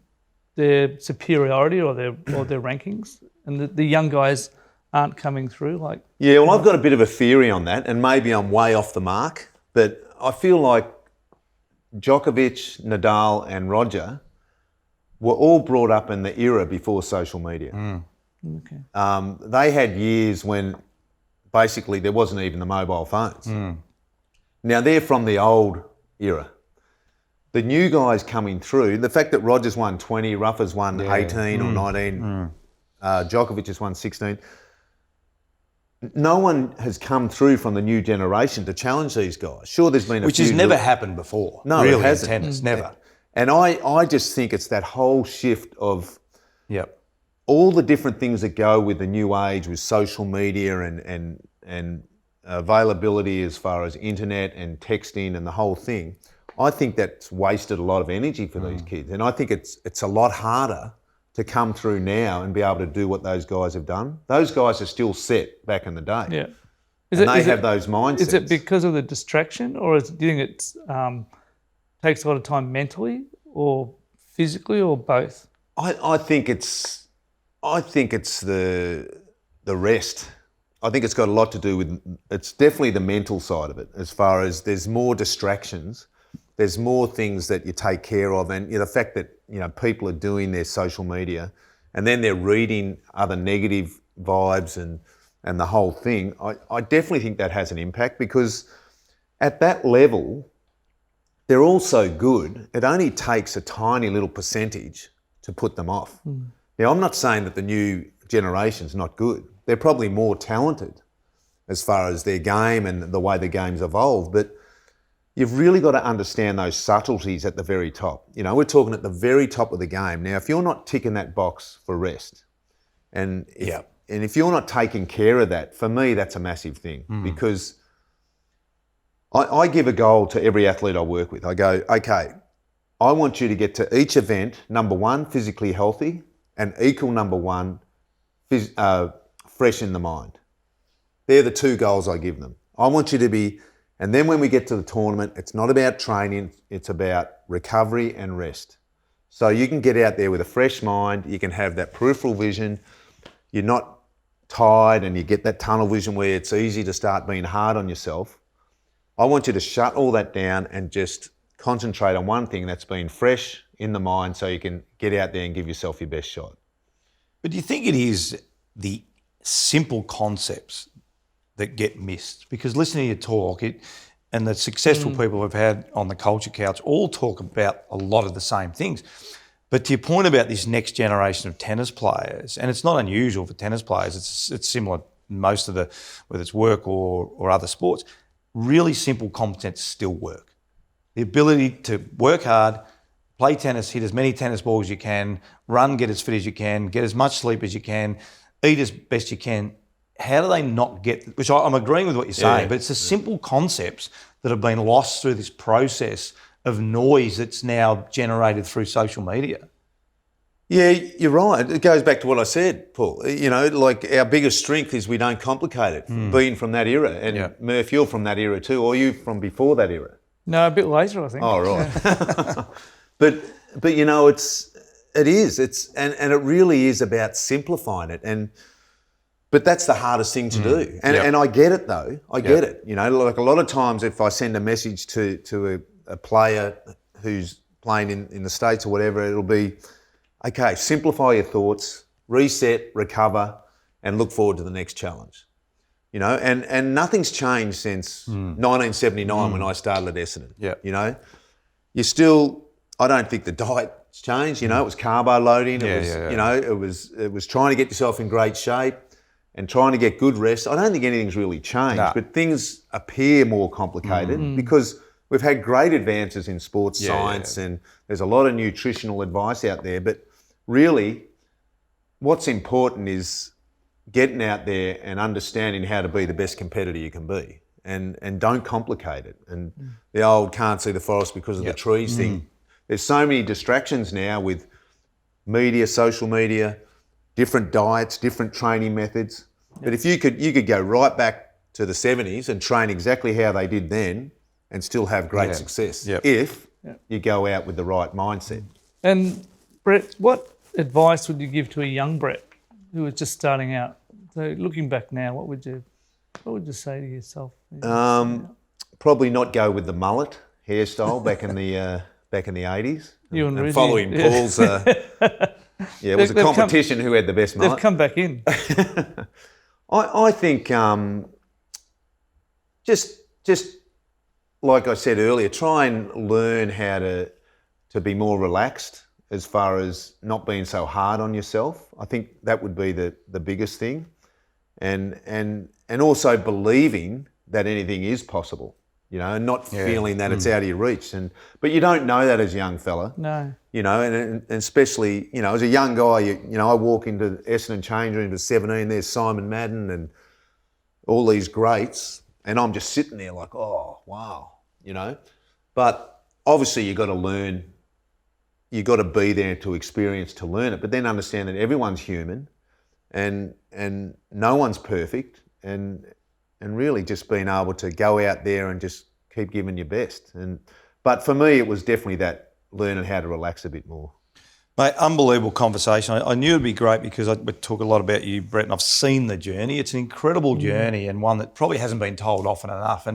their superiority or their rankings, and the young guys aren't coming through. I've got a bit of a theory on that, and maybe I'm way off the mark, but I feel like Djokovic, Nadal, and Roger were all brought up in the era before social media. Okay. They had years when basically there wasn't even the mobile phones. Now they're from the old era. The new guys coming through, the fact that Roger's won 20, Rafa's won 18 or 19, Djokovic has won 16. No one has come through from the new generation to challenge these guys. Sure, there's been Which has never happened before. No, really, it hasn't. in tennis, never. And I just think it's that whole shift of all the different things that go with the new age with social media and availability as far as internet and texting and the whole thing. I think that's wasted a lot of energy for these kids. And I think it's a lot harder to come through now and be able to do what those guys have done. Those guys are still set back in the day. Yeah. They have those mindsets. Is it because of the distraction, or do you think it takes a lot of time mentally or physically or both? I think it's the rest. I think it's got a lot to do with, it's definitely the mental side of it, as far as there's more distractions, there's more things that you take care of, and the fact that people are doing their social media and then they're reading other negative vibes and the whole thing. I definitely think that has an impact, because at that level they're all so good, it only takes a tiny little percentage to put them off. Now, I'm not saying that the new generation's not good. They're probably more talented as far as their game and the way the game's evolved, but you've really got to understand those subtleties at the very top. We're talking at the very top of the game. Now, if you're not ticking that box for rest, and if you're not taking care of that, for me, that's a massive thing, because I give a goal to every athlete I work with. I go, okay, I want you to get to each event, number one, physically healthy, and equal number one, fresh in the mind. They're the two goals I give them. I want you to be, and then when we get to the tournament, it's not about training, it's about recovery and rest. So you can get out there with a fresh mind, you can have that peripheral vision, you're not tired and you get that tunnel vision where it's easy to start being hard on yourself. I want you to shut all that down and just concentrate on one thing, that's being fresh in the mind, so you can get out there and give yourself your best shot. But do you think it is the simple concepts that get missed? Because listening to you talk, and the successful people we've had on the Culture Couch all talk about a lot of the same things. But to your point about this next generation of tennis players, and it's not unusual for tennis players, it's similar most of the, whether it's work or other sports, really simple competence still work. The ability to work hard, play tennis, hit as many tennis balls as you can, run, get as fit as you can, get as much sleep as you can, eat as best you can. How do they not get, which I'm agreeing with what you're saying, but it's the simple concepts that have been lost through this process of noise that's now generated through social media. Yeah, you're right. It goes back to what I said, Paul. You know, like our biggest strength is we don't complicate it, being from that era. And Murph, you're from that era too, or you from before that era? No, a bit later, I think. Oh, right. but you know, it is. And it really is about simplifying it. But that's the hardest thing to do. And I get it though. I get it. You know, like a lot of times if I send a message to a player who's playing in the States or whatever, it'll be, okay, simplify your thoughts, reset, recover, and look forward to the next challenge. You know, and nothing's changed since 1979 when I started at Essendon. Yeah. You know, you still, I don't think the diet's changed. You know, it was carbo loading. You know, it was trying to get yourself in great shape and trying to get good rest. I don't think anything's really changed, but things appear more complicated because we've had great advances in sports science and there's a lot of nutritional advice out there. But really, what's important is getting out there and understanding how to be the best competitor you can be and don't complicate it. And the old can't see the forest because of the trees thing. There's so many distractions now with media, social media, different diets, different training methods. But if you could go right back to the 70s and train exactly how they did then and still have great success if you go out with the right mindset. And Brett, what advice would you give to a young Brett who was just starting out? So looking back now, what would you say to yourself? Probably not go with the mullet hairstyle back in the 80s. You and Rudy, following Paul's. It was a competition who had the best mullet. They've come back in. I think just like I said earlier, try and learn how to be more relaxed as far as not being so hard on yourself. I think that would be the biggest thing. And also believing that anything is possible, you know, and not feeling that it's out of your reach. But you don't know that as a young fella. No. You know, and especially, you know, as a young guy, you know, I walk into Essendon change room at 17, there's Simon Madden and all these greats, and I'm just sitting there like, oh, wow, you know. But obviously you've got to learn, you've got to be there to experience to learn it, but then understand that everyone's human and no one's perfect and really just being able to go out there and just keep giving your best. But for me, it was definitely that learning how to relax a bit more. Mate, unbelievable conversation. I knew it'd be great because we talk a lot about you, Brett, and I've seen the journey. It's an incredible journey and one that probably hasn't been told often enough.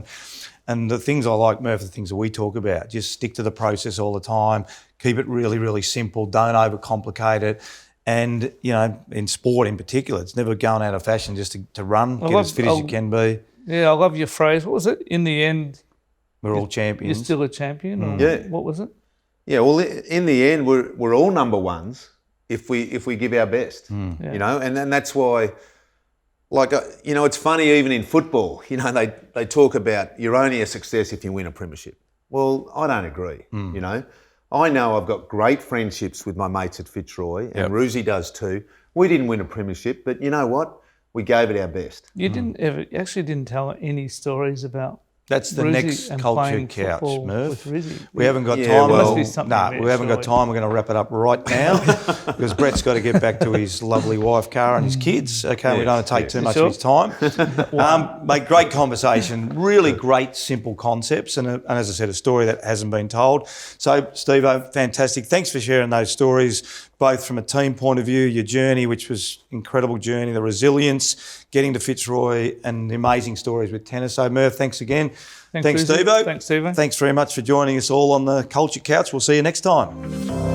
And the things I like, Murph, the things that we talk about, just stick to the process all the time, keep it really, really simple, don't overcomplicate it. And, you know, in sport in particular, it's never going out of fashion just to run, get as fit as you can be. Yeah, I love your phrase. What was it? In the end, we're all champions. You're still a champion? Or what was it? Yeah, well, in the end, we're all number ones if we give our best, you know, and that's why, like, you know, it's funny even in football, you know, they talk about you're only a success if you win a premiership. Well, I don't agree, you know. I know I've got great friendships with my mates at Fitzroy, and Ruzi does too. We didn't win a premiership, but you know what? We gave it our best. You didn't tell any stories about. That's the next culture couch, Murph. We haven't got time. We haven't got time. We're going to wrap it up right now because Brett's got to get back to his lovely wife, Cara, and his kids. Okay, we don't want to take too much of his time. Mate, great conversation. Really great, simple concepts, and as I said, a story that hasn't been told. So, Steve-O, fantastic. Thanks for sharing those stories, both from a team point of view, your journey, which was incredible journey, the resilience, getting to Fitzroy, and the amazing stories with tennis. So, Murph, thanks again. Thanks, Steve-O. Thanks, Steve-O. Thanks very much for joining us all on the Culture Couch. We'll see you next time.